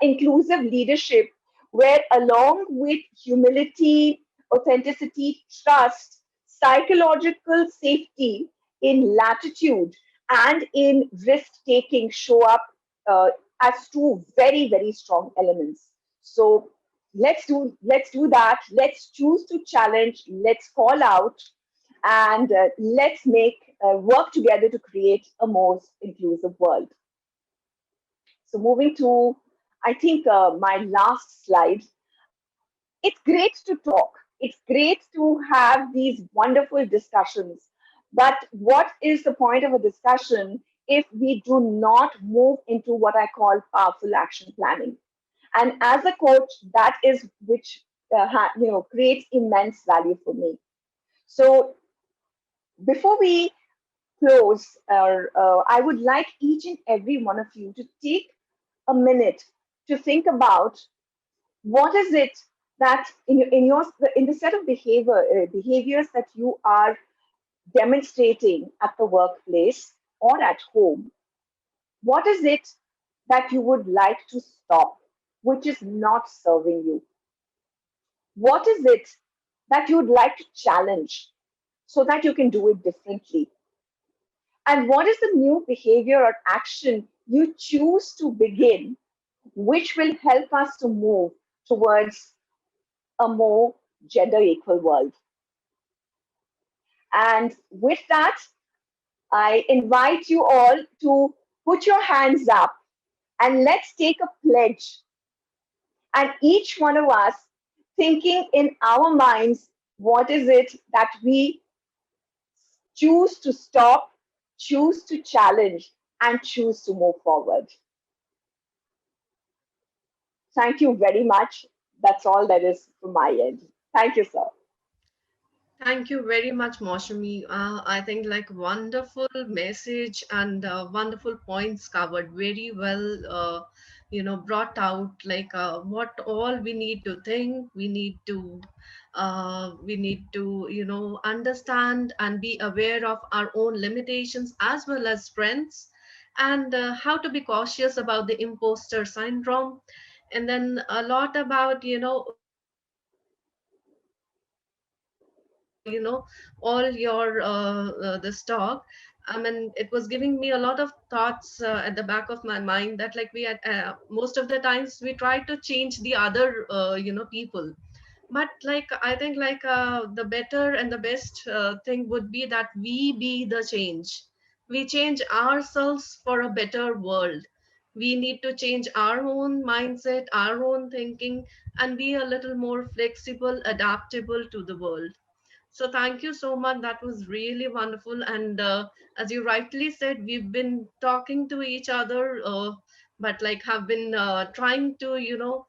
inclusive leadership, where along with humility, authenticity, trust, psychological safety in latitude and in risk taking show up as two very, very strong elements. So let's do that. Let's choose to challenge, let's call out, and let's make work together to create a more inclusive world. So moving to, I think, my last slide. It's great to talk, it's great to have these wonderful discussions, but what is the point of a discussion if we do not move into what I call powerful action planning? And as a coach, that is which creates immense value for me. So before we close, I would like each and every one of you to take a minute to think about what is it that in the set of behaviors that you are demonstrating at the workplace or at home. What is it that you would like to stop, which is not serving you? What is it that you would like to challenge so that you can do it differently? And what is the new behavior or action you choose to begin, which will help us to move towards a more gender equal world? And with that, I invite you all to put your hands up and let's take a pledge. And each one of us thinking in our minds, what is it that we choose to stop, choose to challenge, and choose to move forward. Thank you very much. That's all that is from my end. Thank you, sir. Thank you very much, Moshami. I think like wonderful message and wonderful points covered very well. Brought out like what all we need to think. We need to understand and be aware of our own limitations as well as strengths, and how to be cautious about the imposter syndrome, and then a lot about all your this talk. I mean, it was giving me a lot of thoughts at the back of my mind that like we had most of the times we try to change the other people, but like I think like the better and the best thing would be that we be the change. We change ourselves for a better world. We need to change our own mindset, our own thinking, and be a little more flexible, adaptable to the world. So thank you so much. That was really wonderful. And as you rightly said, we've been talking to each other, but like have been trying to,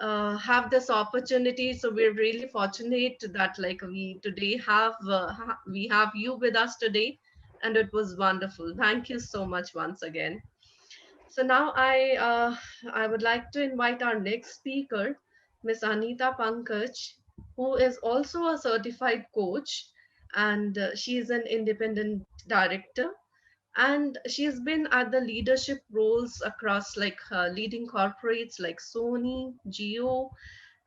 have this opportunity. So we're really fortunate that like we today have we have you with us today, and it was wonderful. Thank you so much once again. So now I would like to invite our next speaker, Miss Anita Pankaj, who is also a certified coach, and she is an independent director, and she's been at the leadership roles across like leading corporates like Sony, Geo,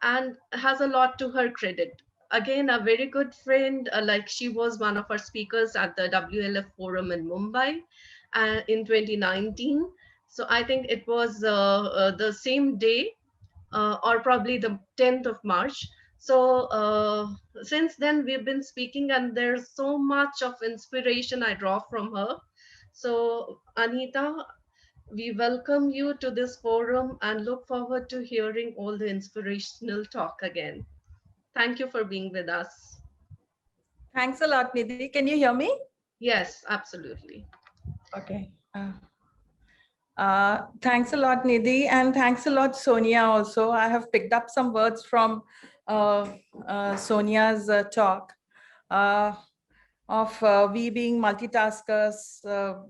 and has a lot to her credit. Again, a very good friend, like she was one of our speakers at the WLF forum in Mumbai in 2019. So I think it was the same day, or probably the 10th of March. So since then, we've been speaking, and there's so much of inspiration I draw from her. So, Anita, we welcome you to this forum and look forward to hearing all the inspirational talk again. Thank you for being with us. Thanks a lot, Nidhi. Can you hear me? Yes, absolutely. Okay. Thanks a lot, Nidhi, and thanks a lot, Sonia. Also, I have picked up some words from Sonia's talk. Of we being multitaskers,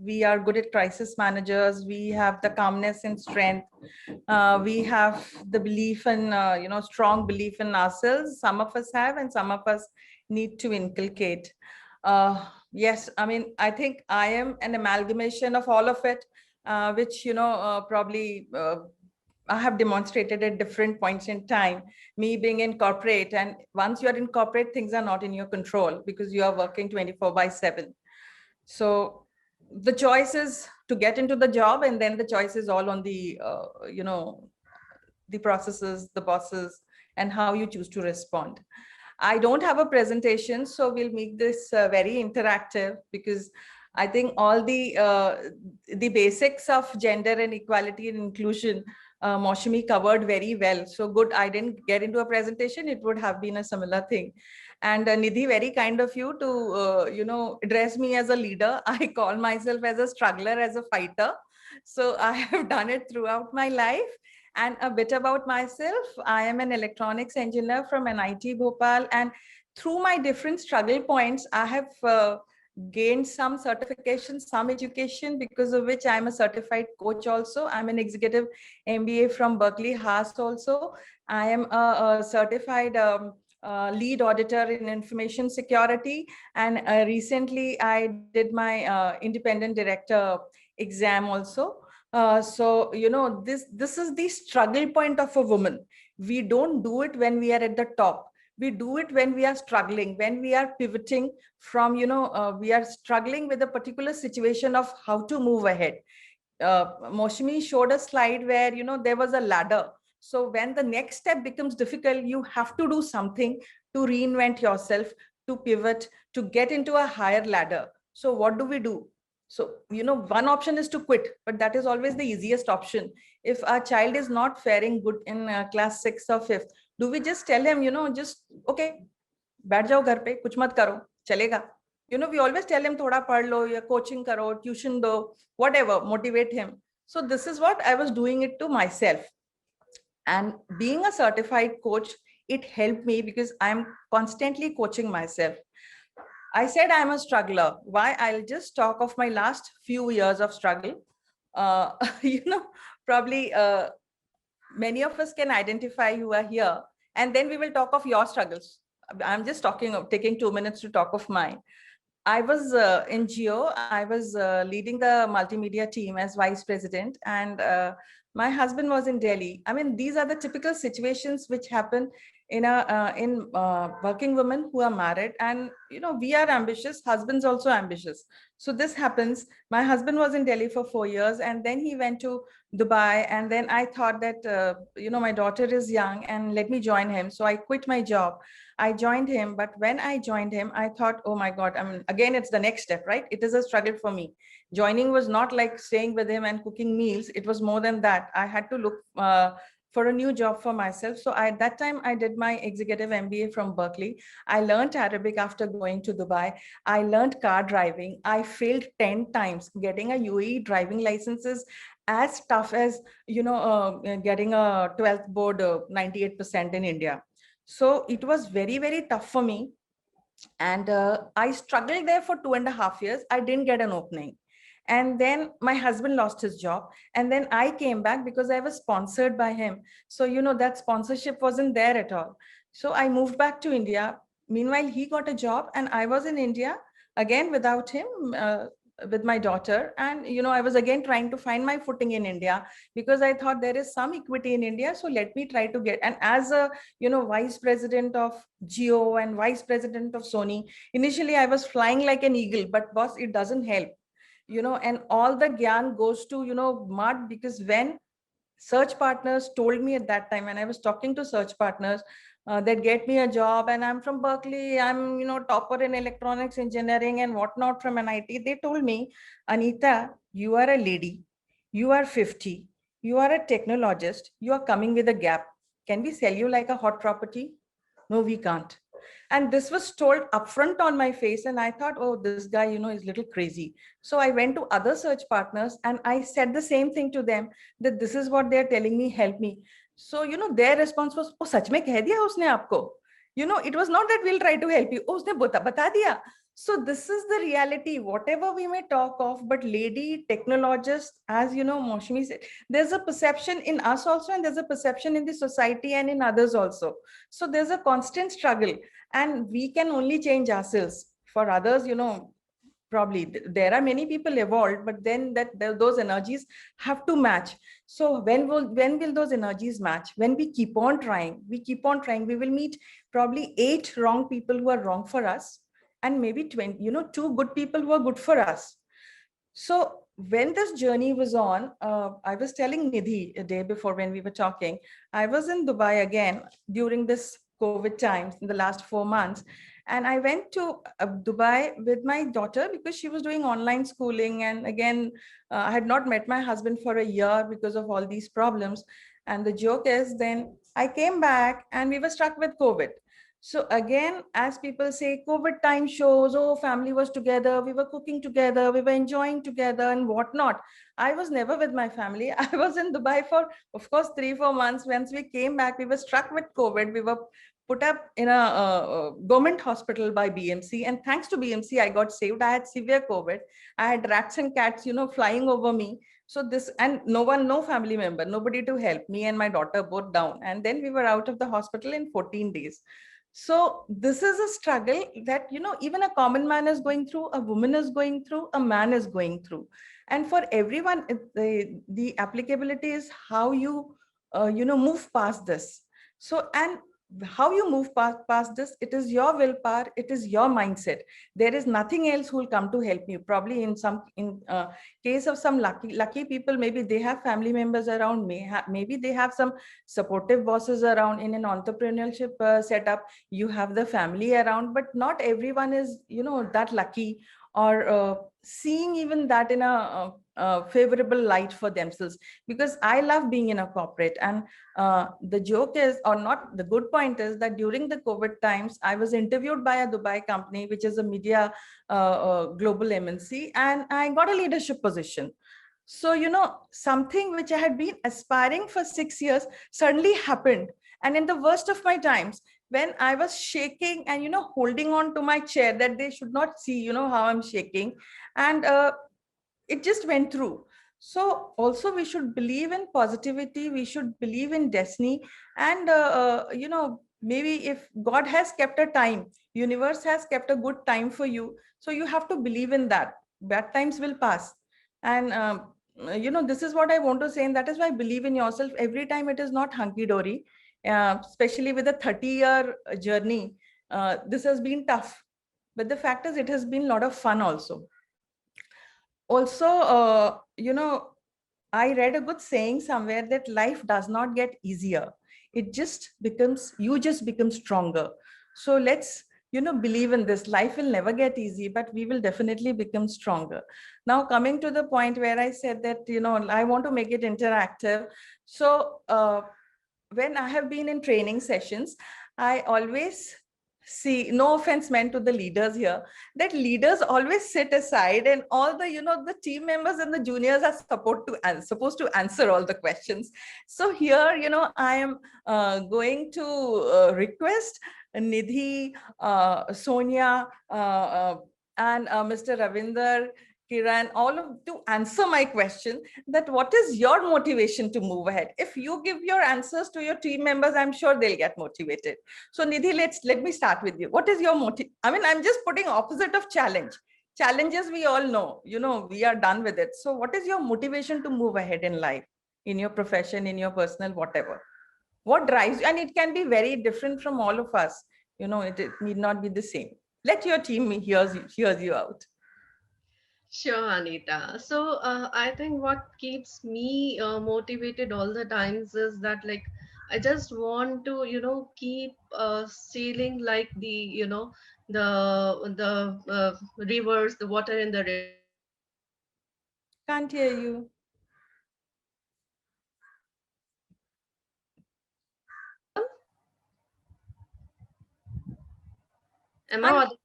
we are good at crisis managers, we have the calmness and strength, we have the belief in, strong belief in ourselves. Some of us have, and some of us need to inculcate. Yes, I mean, I think I am an amalgamation of all of it, which, probably I have demonstrated at different points in time, me being in corporate. And once you're in corporate, things are not in your control because you are working 24/7. So the choice is to get into the job, and then the choice is all on the, the processes, the bosses, and how you choose to respond. I don't have a presentation, so we'll make this very interactive, because I think all the basics of gender and equality and inclusion, Moshami covered very well. So good, I didn't get into a presentation. It would have been a similar thing. And Nidhi, very kind of you to, address me as a leader. I call myself as a struggler, as a fighter. So I have done it throughout my life. And a bit about myself, I am an electronics engineer from NIT Bhopal, and through my different struggle points, I have gained some certification, some education, because of which I'm a certified coach also. I'm an executive MBA from Berkeley Haas also. I am a certified lead auditor in information security. And recently I did my independent director exam also. So, this is the struggle point of a woman. We don't do it when we are at the top. We do it when we are struggling, when we are pivoting from, we are struggling with a particular situation of how to move ahead. Moshimi showed a slide where, there was a ladder. So when the next step becomes difficult, you have to do something to reinvent yourself, to pivot, to get into a higher ladder. So what do we do? So, one option is to quit, but that is always the easiest option. If our child is not faring good in class 6 or 5th, do we just tell him, just, okay, बैठ जाओ घर पे, कुछ मत करो, चलेगा? We always tell him, thoda पढ़ लो, या coaching करो, tuition दो, whatever, motivate him. So this is what I was doing it to myself. And being a certified coach, it helped me because I'm constantly coaching myself. I said I'm a struggler. Why? I'll just talk of my last few years of struggle. Probably many of us can identify who are here, and then we will talk of your struggles. I'm just taking 2 minutes to talk of mine. I was in Geo. I was leading the multimedia team as vice president, and my husband was in Delhi. I mean, these are the typical situations which happen in working women who are married, and we are ambitious. Husbands also ambitious. So this happens. My husband was in Delhi for 4 years, and then he went to Dubai, and then I thought that my daughter is young, and let me join him. So I quit my job. I joined him, but when I joined him, I thought, oh my God, I mean, again, it's the next step, right? It is a struggle for me. Joining was not like staying with him and cooking meals. It was more than that. I had to look for a new job for myself. So at that time, I did my executive MBA from Berkeley. I learned Arabic after going to Dubai. I learned car driving. I failed 10 times. Getting a UAE driving license is as tough as, getting a 12th board 98% in India. So it was very, very tough for me. And I struggled there for 2.5 years. I didn't get an opening. And then my husband lost his job. And then I came back because I was sponsored by him. So, that sponsorship wasn't there at all. So I moved back to India. Meanwhile, he got a job and I was in India again without him. With my daughter, and I was again trying to find my footing in India because I thought there is some equity in India, so let me try to get. And as a vice president of Geo and vice president of Sony, initially I was flying like an eagle, but boss, it doesn't help, and all the gyan goes to mud, because when search partners told me at that time, when I was talking to search partners, that get me a job, and I'm from Berkeley, I'm topper in electronics engineering and whatnot from NIT. They told me, Anita, you are a lady, you are 50, you are a technologist, you are coming with a gap. Can we sell you like a hot property? No, we can't. And this was told upfront on my face, and I thought, oh, this guy is a little crazy. So I went to other search partners and I said the same thing to them, that this is what they're telling me, help me. So their response was, oh, सच में कह दिया उसने आपको? It was not that we'll try to help you. Oh, उसने बता दिया. So this is the reality, whatever we may talk of, but lady technologist, as Moshmi said, there's a perception in us also, and there's a perception in the society and in others also. So there's a constant struggle, and we can only change ourselves. For others, probably there are many people evolved, but then those energies have to match. So when will those energies match? When we keep on trying, we will meet probably 8 wrong people who are wrong for us, and maybe 20, 2 good people who are good for us. So when this journey was on, I was telling Nidhi a day before when we were talking, I was in Dubai again during this COVID times in the last 4 months. And I went to Dubai with my daughter because she was doing online schooling. And again, I had not met my husband for a year because of all these problems. And the joke is, then I came back and we were struck with COVID. So again, as people say, COVID time shows, oh, family was together, we were cooking together, we were enjoying together and whatnot. I was never with my family. I was in Dubai for, of course, 3-4 months. Once we came back, we were struck with COVID. We were put up in a government hospital by BMC. And thanks to BMC, I got saved. I had severe COVID. I had rats and cats, flying over me. So this, and no family member, nobody to help me and my daughter both down. And then we were out of the hospital in 14 days. So this is a struggle that, even a common man is going through, a woman is going through, a man is going through. And for everyone, the applicability is how you, move past this. So, and how you move past this, it is your willpower, it is your mindset. There is nothing else who will come to help you. Probably in case of some lucky people, maybe they have family members around, maybe they have some supportive bosses around. In an entrepreneurship setup, you have the family around, but not everyone is, that lucky, or seeing even that in a favorable light for themselves. Because I love being in a corporate, and the joke is, or not, the good point is that during the COVID times, I was interviewed by a Dubai company, which is a media global MNC, and I got a leadership position. So, something which I had been aspiring for 6 years suddenly happened. And in the worst of my times, when I was shaking and, holding on to my chair, that they should not see, how I'm shaking. And it just went through. So also we should believe in positivity. We should believe in destiny. And, maybe if God has kept a time, universe has kept a good time for you. So you have to believe in that. Bad times will pass. And, this is what I want to say. And that is why believe in yourself. Every time it is not hunky-dory, especially with a 30-year journey. This has been tough. But the fact is, it has been a lot of fun also. Also, I read a good saying somewhere that life does not get easier. It just becomes, you just become stronger. So let's, believe in this. Life will never get easy, but we will definitely become stronger. Now, coming to the point where I said that, I want to make it interactive. So when I have been in training sessions, I always see, no offense meant to the leaders here, that leaders always sit aside and all the, the team members and the juniors are supposed to answer all the questions. So here, I am going to request Nidhi, Sonia, and Mr. Ravinder, Kiran, all of to answer my question, that what is your motivation to move ahead? If you give your answers to your team members, I'm sure they'll get motivated. So Nidhi, let me start with you. What is your motive? I mean, I'm just putting opposite of challenge. Challenges we all know, we are done with it. So what is your motivation to move ahead in life, in your profession, in your personal, whatever? What drives you? And it can be very different from all of us. It need not be the same. Let your team hears you out. Sure, Anita. So I think what keeps me motivated all the times is that, like, I just want to, keep sailing like the, the rivers, the water in the rivers. Can't hear you. Am I audible?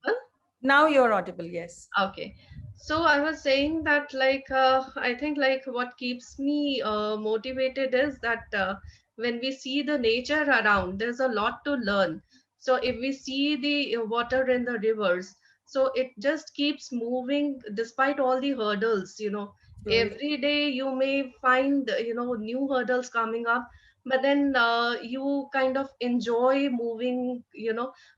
Now you're audible, yes. Okay. So I was saying that, like, I think, like, what keeps me motivated is that when we see the nature around, there's a lot to learn. So if we see the water in the rivers, so it just keeps moving despite all the hurdles, Right. Every day you may find, new hurdles coming up, but then you kind of enjoy moving,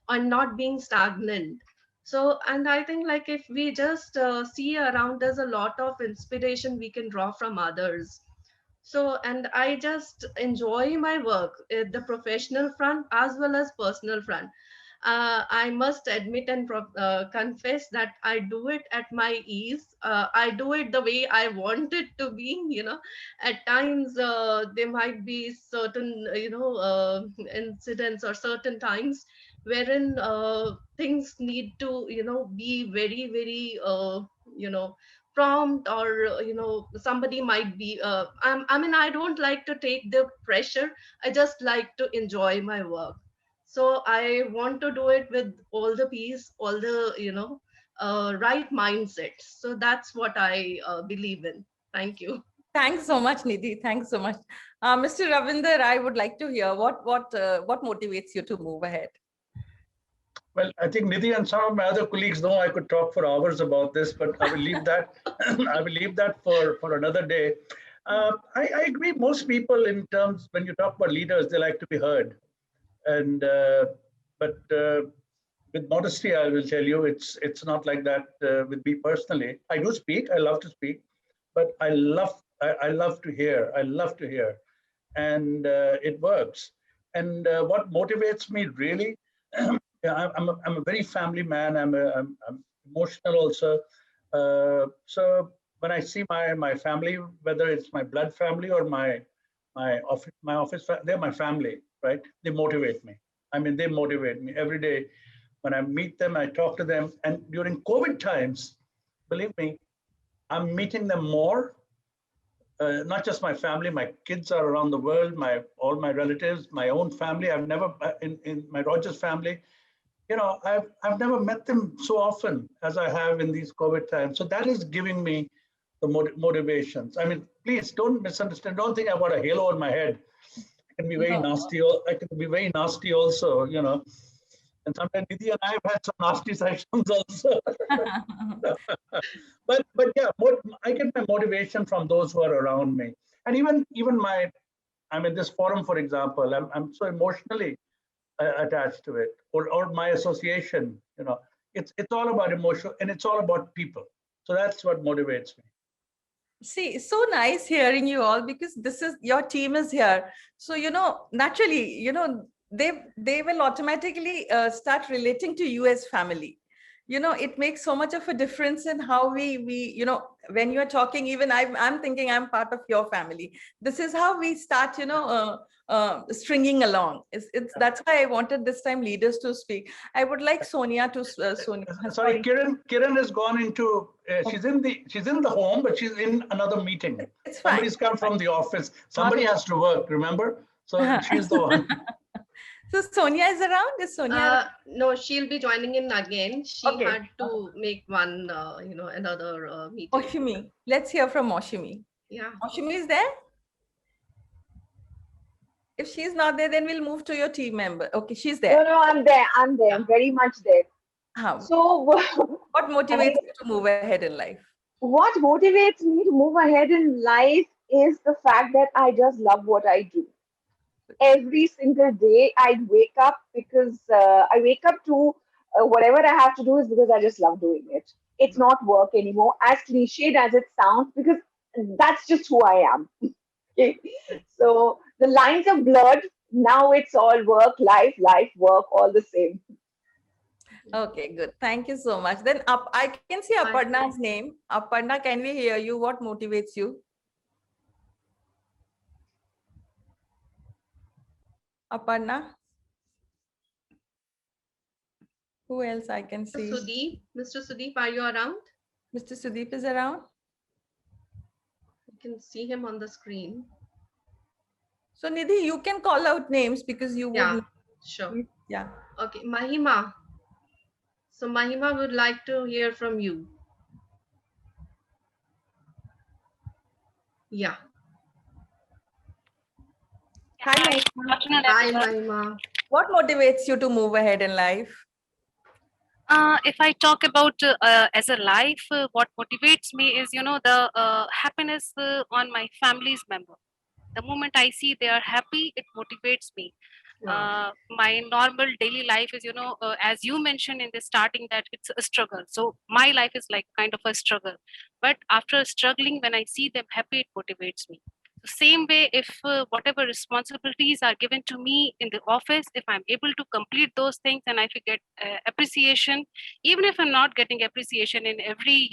and not being stagnant. So, and I think, like, if we just see around, there's a lot of inspiration we can draw from others. So, and I just enjoy my work at the professional front as well as personal front. I must admit and confess that I do it at my ease. I do it the way I want it to be. At times there might be certain, incidents or certain times wherein things need to, be very, very, prompt, or somebody might be. I mean, I don't like to take the pressure. I just like to enjoy my work. So I want to do it with all the peace, all the, right mindsets. So that's what I believe in. Thank you. Thanks so much, Nidhi. Thanks so much. Mr. Ravinder, I would like to hear what motivates you to move ahead. Well, I think Nidhi and some of my other colleagues know I could talk for hours about this, but I will leave that. I will leave that for another day. I agree. Most people, in terms when you talk about leaders, they like to be heard, and but with modesty, I will tell you, it's not like that with me personally. I do speak. I love to speak, but I love to hear. I love to hear, and it works. And what motivates me really, yeah, I'm a very family man. I'm emotional also. So when I see my family, whether it's my blood family or my office, they're my family, right? They motivate me. I mean, they motivate me every day. When I meet them, I talk to them. And during COVID times, believe me, I'm meeting them more. Not just my family, my kids are around the world, all my relatives, my own family. I've never, in my Rogers family, I've never met them so often as I have in these COVID times. So that is giving me the motivations. I mean, please don't misunderstand. Don't think I've got a halo on my head. I can be very nasty. I can be very nasty also, And sometimes Nidhi and I have had some nasty sessions also. but yeah, I get my motivation from those who are around me. And even I'm in this forum, for example, I'm so emotionally attached to it, or my association. It's all about emotion, and it's all about people. So that's what motivates me. See, so nice hearing you all, because your team is here. So, naturally, they will automatically start relating to you as family. It makes so much of a difference in how we when you're talking, even I'm thinking I'm part of your family. This is how we start, stringing along. That's why I wanted this time leaders to speak. I would like Sonia to Sonia. Sorry, Kiran has gone into. She's in the home, but she's in another meeting. It's fine. Somebody's come from the office. Somebody has to work. Remember, so she's the one. So Sonia is around? Is Sonia? No, she'll be joining in again. She had to make one, another meeting. Moshimi. Let's hear from Moshimi. Yeah. Moshimi is there? If she's not there, then we'll move to your team member. Okay, she's there. No, I'm there. I'm very much there. So what motivates you to move ahead in life? What motivates me to move ahead in life is the fact that I just love what I do. Every single day I wake up because I wake up to whatever I have to do is because I just love doing it. It's not work anymore, as cliched as it sounds, because that's just who I am. Okay. So the lines are blurred. Now it's all work, life, work, all the same. Okay, good. Thank you so much. Then I can see Aparna's name. Aparna, can we hear you? What motivates you? Aparna? Who else I can see? Sudeep. Mr. Sudeep, are you around? Mr. Sudeep is around? You can see him on the screen. So Nidhi, you can call out names because you would. Yeah, sure. Yeah. Okay, Mahima. So Mahima would like to hear from you. Yeah. Hi, Mahima. Hi, Mahima. What motivates you to move ahead in life? If I talk about as a life, what motivates me is, the happiness on my family's member. The moment I see they are happy, it motivates me. Wow. My normal daily life is, as you mentioned in the starting, that it's a struggle. So my life is like kind of a struggle. But after struggling, when I see them happy, it motivates me. The same way, if whatever responsibilities are given to me in the office, if I'm able to complete those things and I should get appreciation, even if I'm not getting appreciation in every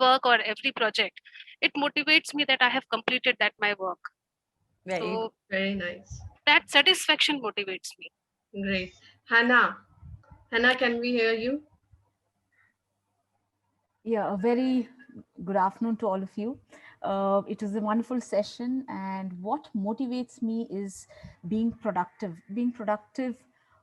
work or every project, it motivates me that I have completed that my work. Very nice. That satisfaction motivates me. Great. Hannah, can we hear you? Yeah, a very good afternoon to all of you. It was a wonderful session, and what motivates me is being productive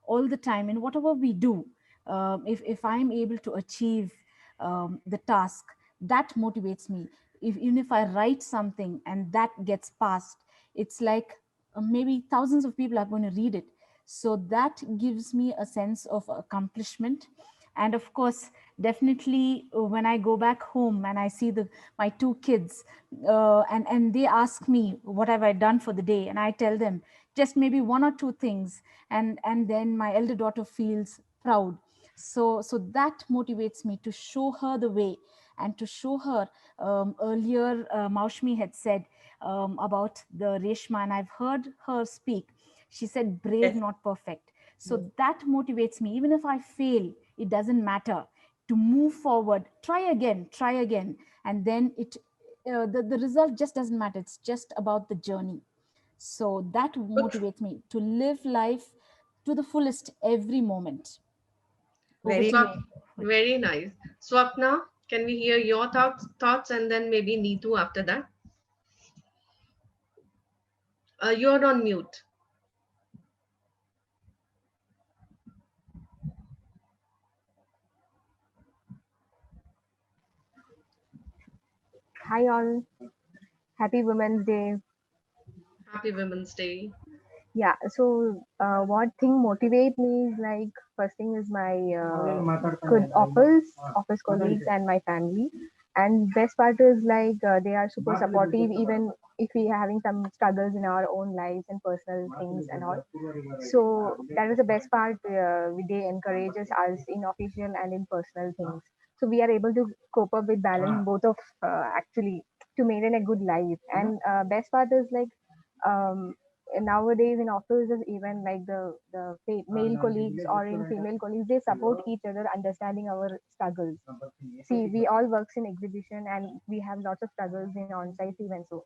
all the time in whatever we do. If I'm able to achieve the task, that motivates me. Even if I write something and that gets passed, it's like maybe thousands of people are going to read it. So that gives me a sense of accomplishment. And of course, definitely when I go back home and I see my two kids, and they ask me what have I done for the day, and I tell them just maybe one or two things, and then my elder daughter feels proud. So that motivates me to show her the way, and to show her, earlier Maushmi had said about the Reshma, and I've heard her speak. She said brave, Yes. not perfect. So that motivates me. Even if I fail, it doesn't matter. To move forward, try again, and then the result just doesn't matter. It's just about the journey. So that motivates me to live life to the fullest every moment. Over Very to you. Very nice. Swapna, can we hear your thoughts and then maybe Neetu after that? You're on mute. Hi all, happy Women's Day. Happy Women's Day. Yeah, so what thing motivate me is like first thing is my good office colleagues and my family. And best part is like they are super supportive even if we are having some struggles in our own lives and personal things and all. So that is the best part. They encourages us in official and in personal things. So we are able to cope up with balance both of actually to maintain a good life. And best part is like nowadays in offices, even like the male colleagues or in female colleagues, they support each other, understanding our struggles. See, we all works in exhibition and we have lots of struggles in on-site events. So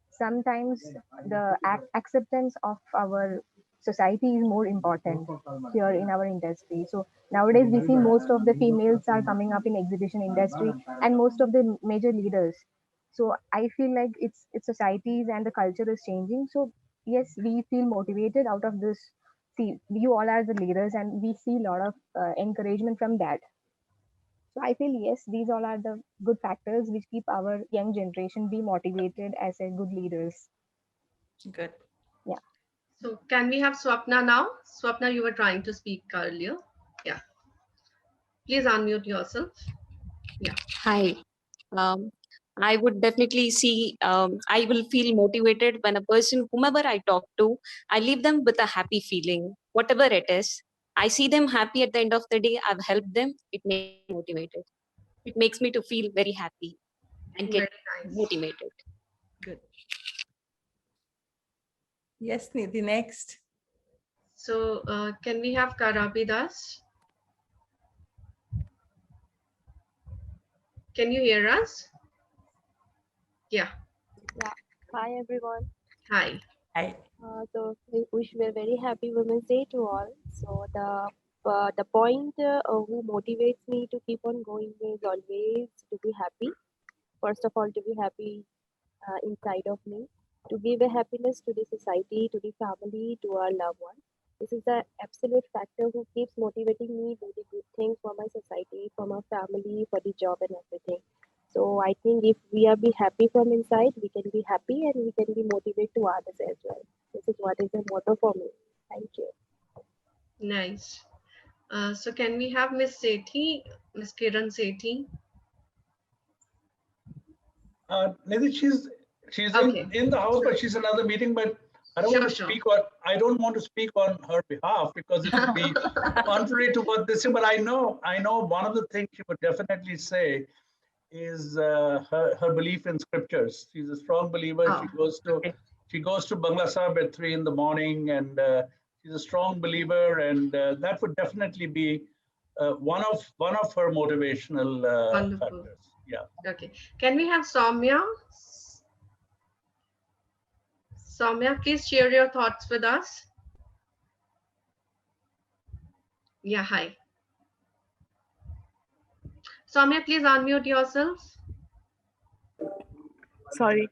sometimes the acceptance of our society is more important here in our industry. So nowadays we see most of the females are coming up in exhibition industry and most of the major leaders. So I feel like it's societies and the culture is changing. So yes, we feel motivated out of this. See, you all are the leaders and we see a lot of encouragement from that. So I feel yes, these all are the good factors which keep our young generation be motivated as a good leaders. Good. Yeah. So can we have Swapna now? Swapna, you were trying to speak earlier. Yeah. Please unmute yourself. Yeah. Hi. I would definitely I will feel motivated when a person, whomever I talk to, I leave them with a happy feeling, whatever it is. I see them happy at the end of the day. I've helped them. It makes me motivated. It makes me to feel very happy and get Very nice. motivated. Good. Yes, Nidhi, next. So can we have Karabi Das? Can you hear us? Yeah. Yeah. Hi everyone. Hi. Hi. So we wish a very happy Women's Day to all. So the point who motivates me to keep on going is always to be happy. First of all, to be happy inside of me, to give a happiness to the society, to the family, to our loved ones. This is the absolute factor who keeps motivating me to do the good things for my society, for my family, for the job and everything. So I think if we are be happy from inside, we can be happy and we can be motivated to others as well. This is what is the motto for me. Thank you. Nice. So can we have Miss Sethi, Miss Kiran Sethi? Nidhi, she's Okay. in the house, but she's another meeting. But I don't want to speak on. I don't want to speak on her behalf because it would be contrary to what they say. But I know one of the things she would definitely say is her belief in scriptures. She's a strong believer. Oh, She goes to Bangla Sahib at 3 in the morning, and she's a strong believer, and that would definitely be one of her motivational factors. Yeah. Okay. Can we have Soumya? Soumya, please share your thoughts with us. Yeah, hi. Soumya, please unmute yourself. Sorry.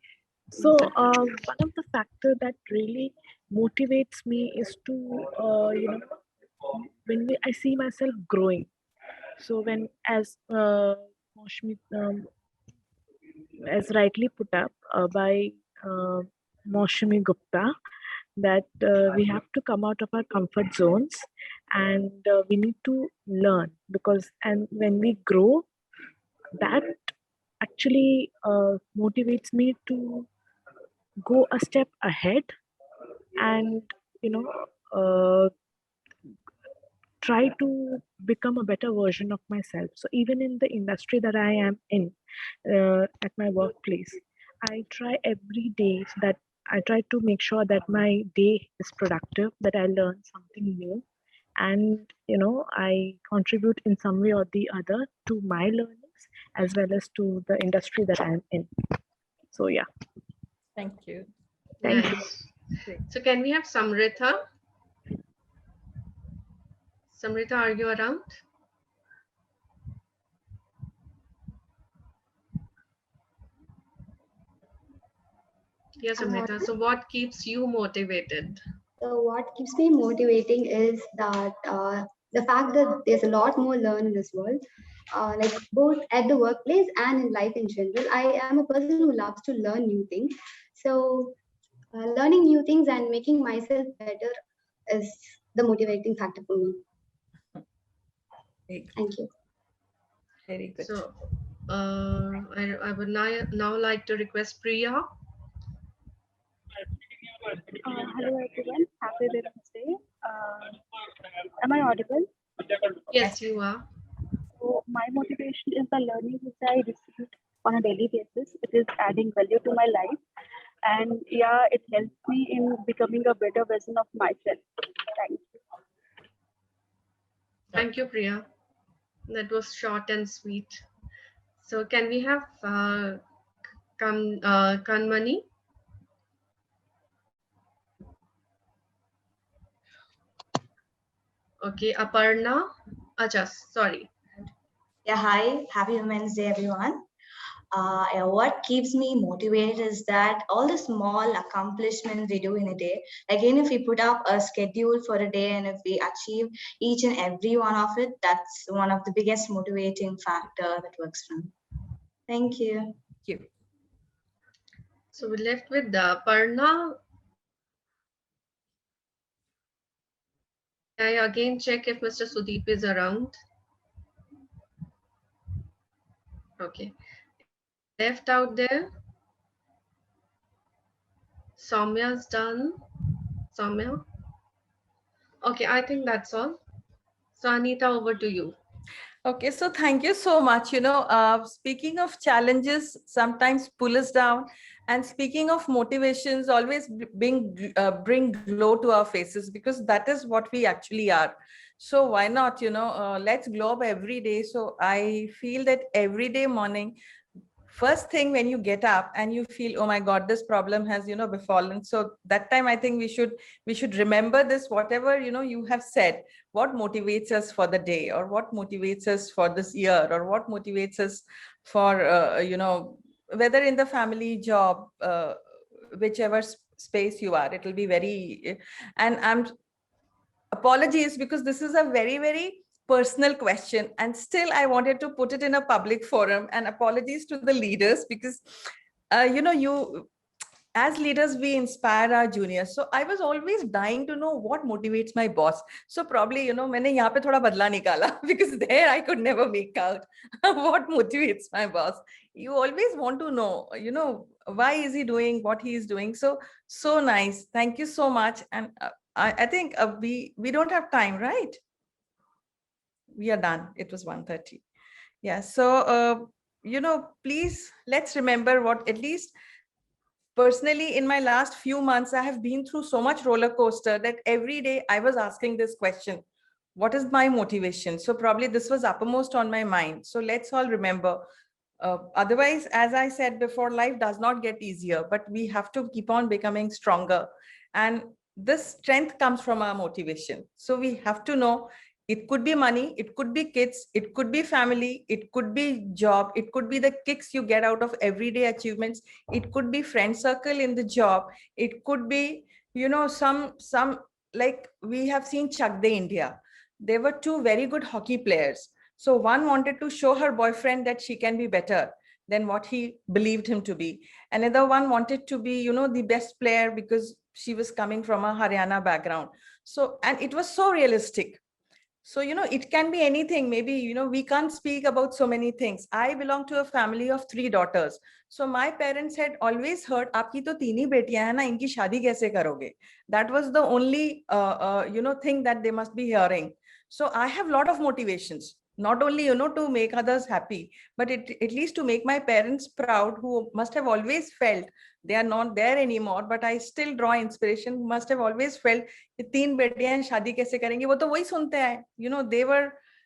So one of the factor that really motivates me is to, I see myself growing. So when, Maushmi, as rightly put up by Maushmi Gupta, that we have to come out of our comfort zones, and we need to learn, because and when we grow, that actually motivates me to go a step ahead, and you know uh, try to become a better version of myself. So even in the industry that I am in, at my workplace, I try every day that I try to make sure that my day is productive, that I learn something new, and I contribute in some way or the other to my learnings as well as to the industry that I'm in. So yeah. Thank you. Thank you. Nice. So can we have Samritha? Samritha, are you around? Yes, Amrita. So what keeps you motivated? So what keeps me motivating is that the fact that there's a lot more learn in this world, like both at the workplace and in life in general. I am a person who loves to learn new things. So learning new things and making myself better is the motivating factor for me. Thank you. Very good. So I would now like to request Priya. Hello everyone, happy Women's Day. Am I audible? Yes, you are. So my motivation is the learning which I received on a daily basis. It is adding value to my life, and yeah, it helps me in becoming a better version of myself. Thank you. Thank you, Priya. That was short and sweet. So can we have Kanmani? Okay, Aparna. Acha, sorry. Yeah, hi, happy Women's Day, everyone. Yeah, what keeps me motivated is that all the small accomplishments we do in a day, like even if we put up a schedule for a day and if we achieve each and every one of it, that's one of the biggest motivating factor that works for me. Thank you. Thank you. So we left with Aparna. I again check if Mr. Sudeep is around. Okay. Left out there. Soumya's done. Soumya. Okay, I think that's all. So Anita, over to you. Okay, so thank you so much. Speaking of challenges, sometimes pull us down. And speaking of motivations, always bring glow to our faces, because that is what we actually are. So why not, let's glow up every day. So I feel that every day morning, first thing when you get up and you feel, oh my God, this problem has, befallen. So that time I think we should remember this, whatever, you have said, what motivates us for the day, or what motivates us for this year, or what motivates us for, whether in the family, job, whichever space you are, it will be very, and apologies, because this is a very, very personal question, and still I wanted to put it in a public forum, and apologies to the leaders, because you as leaders, we inspire our juniors. So I was always dying to know what motivates my boss. So probably, मैंने यहाँ पे थोड़ा बदला निकाला, because there I could never make out what motivates my boss. You always want to know, why is he doing what he is doing? So nice. Thank you so much. And I think we don't have time, right? We are done. It was 1:30. Yeah. So, please, let's remember what, at least personally, in my last few months, I have been through so much roller coaster that every day I was asking this question: what is my motivation? So probably this was uppermost on my mind. So let's all remember. Otherwise, as I said before, life does not get easier, but we have to keep on becoming stronger. And this strength comes from our motivation. So we have to know It could be money, it could be kids, it could be family, it could be job, it could be the kicks you get out of everyday achievements, it could be friend circle in the job, it could be, you know, some like we have seen Chak De India. There were two very good hockey players. So one wanted to show her boyfriend that she can be better than what he believed him to be. Another one wanted to be, you know, the best player because she was coming from a Haryana background. So, and it was so realistic. So, you know, it can be anything. Maybe, you know, we can't speak about so many things. I belong to a family of 3 daughters. So my parents had always heard, "Aapki to teen hi betiyan hai na, inki shaadi kaise karoge?" That was the only, you know, thing that they must be hearing. So I have a lot of motivations, not only, you know, to make others happy, but at least to make my parents proud, who must have always felt they are not there anymore, but I still draw inspiration, who must have always felt कि 3 बेटियां शादी कैसे करेंगी, वो तो वही सुनते हैं, you know,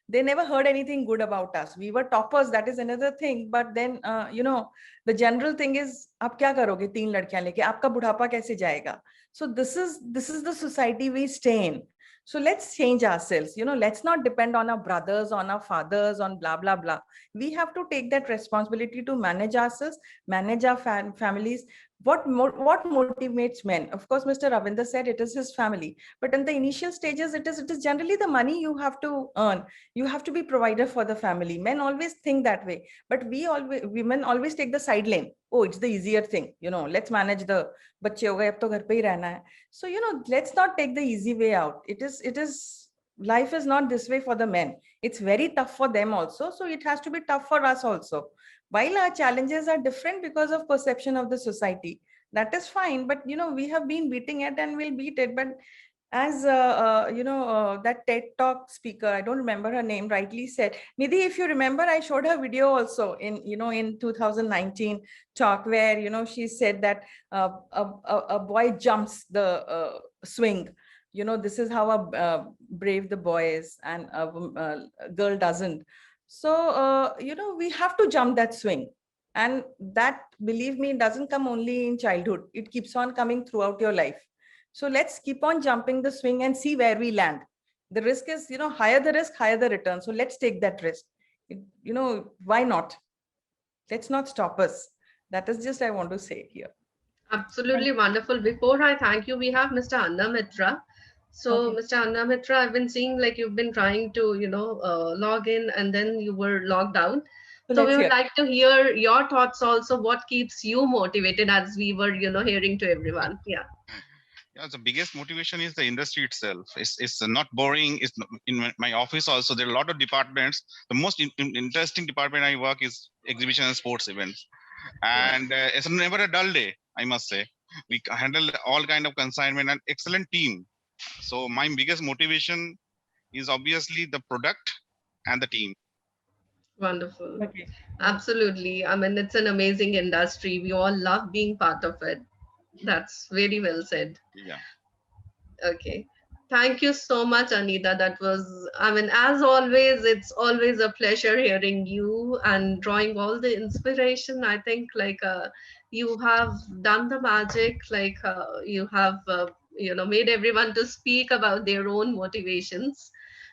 they never heard anything good about us. We were toppers, that is another thing, but then you know, the general thing is आप क्या करोगे 3 लड़कियां लेके, आपका बुढ़ापा कैसे जाएगा? So this is the society we stay in. So let's change ourselves, you know, let's not depend on our brothers, on our fathers, on blah blah blah. We have to take that responsibility to manage ourselves, manage our families. What motivates men? Of course, Mr. Ravinder said it is his family, but in the initial stages, it is generally the money you have to earn. You have to be provider for the family. Men always think that way, but women always take the side lane. Oh, it's the easier thing, you know, let's manage the बच्चे हो गए, अब तो घर पे ही रहना है. So, you know, let's not take the easy way out. It is life is not this way for the men. It's very tough for them also, so it has to be tough for us also. While our challenges are different because of perception of the society, that is fine, but you know, we have been beating it and we'll beat it. But as you know, that TED Talk speaker, I don't remember her name, rightly said, Nidhi, if you remember, I showed her video also in, you know, in 2019 talk, where, you know, she said that a boy jumps the swing. You know, this is how brave the boy is, and a girl doesn't. So, you know, we have to jump that swing. And that, believe me, doesn't come only in childhood. It keeps on coming throughout your life. So let's keep on jumping the swing and see where we land. The risk is, you know, higher the risk, higher the return. So let's take that risk. You know, why not? Let's not stop us. That is just I want to say here. Absolutely wonderful. Before I thank you, we have Mr. Anna Mitra. So, Okay. Mr. Anna Mitra, I've been seeing like you've been trying to, you know, log in and then you were logged out. So we would like to hear your thoughts also. What keeps you motivated, as we were, you know, hearing to everyone? Yeah. Yeah, the biggest motivation is the industry itself. It's not boring. It's not, in my office also, there are a lot of departments. The most interesting department I work is exhibition and sports events. And it's never a dull day, I must say. We handle all kind of consignment and excellent team. So my biggest motivation is obviously the product and the team. Wonderful. Okay. Absolutely. I mean, it's an amazing industry. We all love being part of it. That's very well said. Yeah. Okay. Thank you so much, Anita. That was, I mean, as always, it's always a pleasure hearing you and drawing all the inspiration. I think like you have done the magic, like you have, you know, made everyone to speak about their own motivations.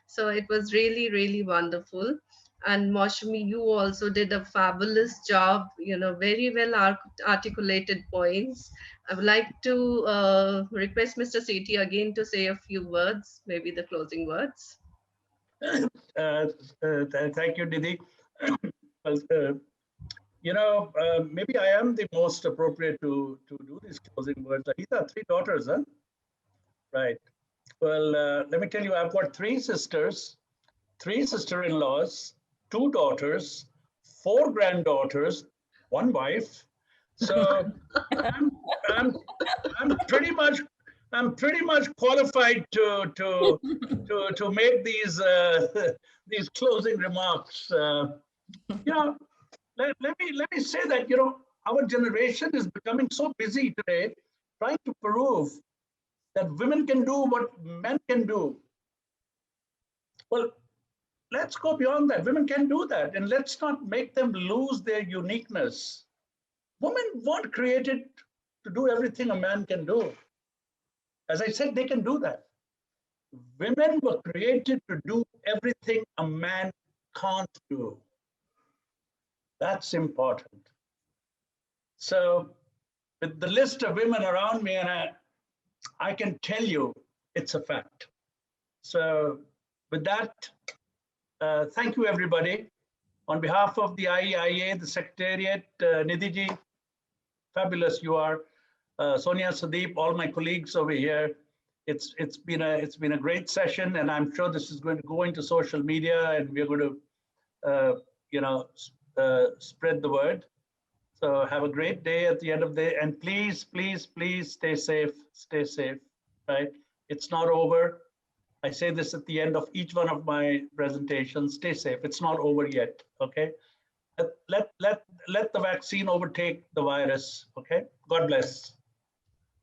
So it was really, really wonderful. And Moshmi, you also did a fabulous job, you know, very well articulated points. I would like to request Mr. Sethi again to say a few words, maybe the closing words. Thank you, Nidhi. Well, you know, maybe I am the most appropriate to do these closing words. Anita, 3 daughters, huh? Right. Well, let me tell you, I've got 3 sisters, 3 sister-in-laws, 2 daughters, 4 granddaughters, 1 wife. So I'm pretty much qualified to make these these closing remarks. You know, let me say that, you know, our generation is becoming so busy today trying to prove that women can do what men can do. Well, let's go beyond that. Women can do that, and let's not make them lose their uniqueness. Women weren't created to do everything a man can do. As I said, they can do that. women were created to do everything a man can't do. That's important. So with the list of women around me, and I can tell you it's a fact. So with that, thank you, everybody. On behalf of the IEIA, the Secretariat, Nidhi, fabulous you are. Sonia, Sudeep, all my colleagues over here. It's been a great session, and I'm sure this is going to go into social media, and we're going to spread the word. So have a great day at the end of the day, and please, please, please stay safe. Stay safe, right? It's not over. I say this at the end of each one of my presentations. Stay safe. It's not over yet. Okay. Let the vaccine overtake the virus. Okay. God bless.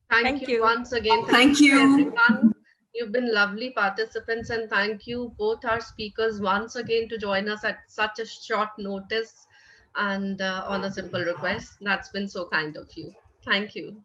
Thank you once again. Thank you. Everyone. You've been lovely participants, and thank you both our speakers once again to join us at such a short notice and on a simple request. That's been so kind of you. Thank you.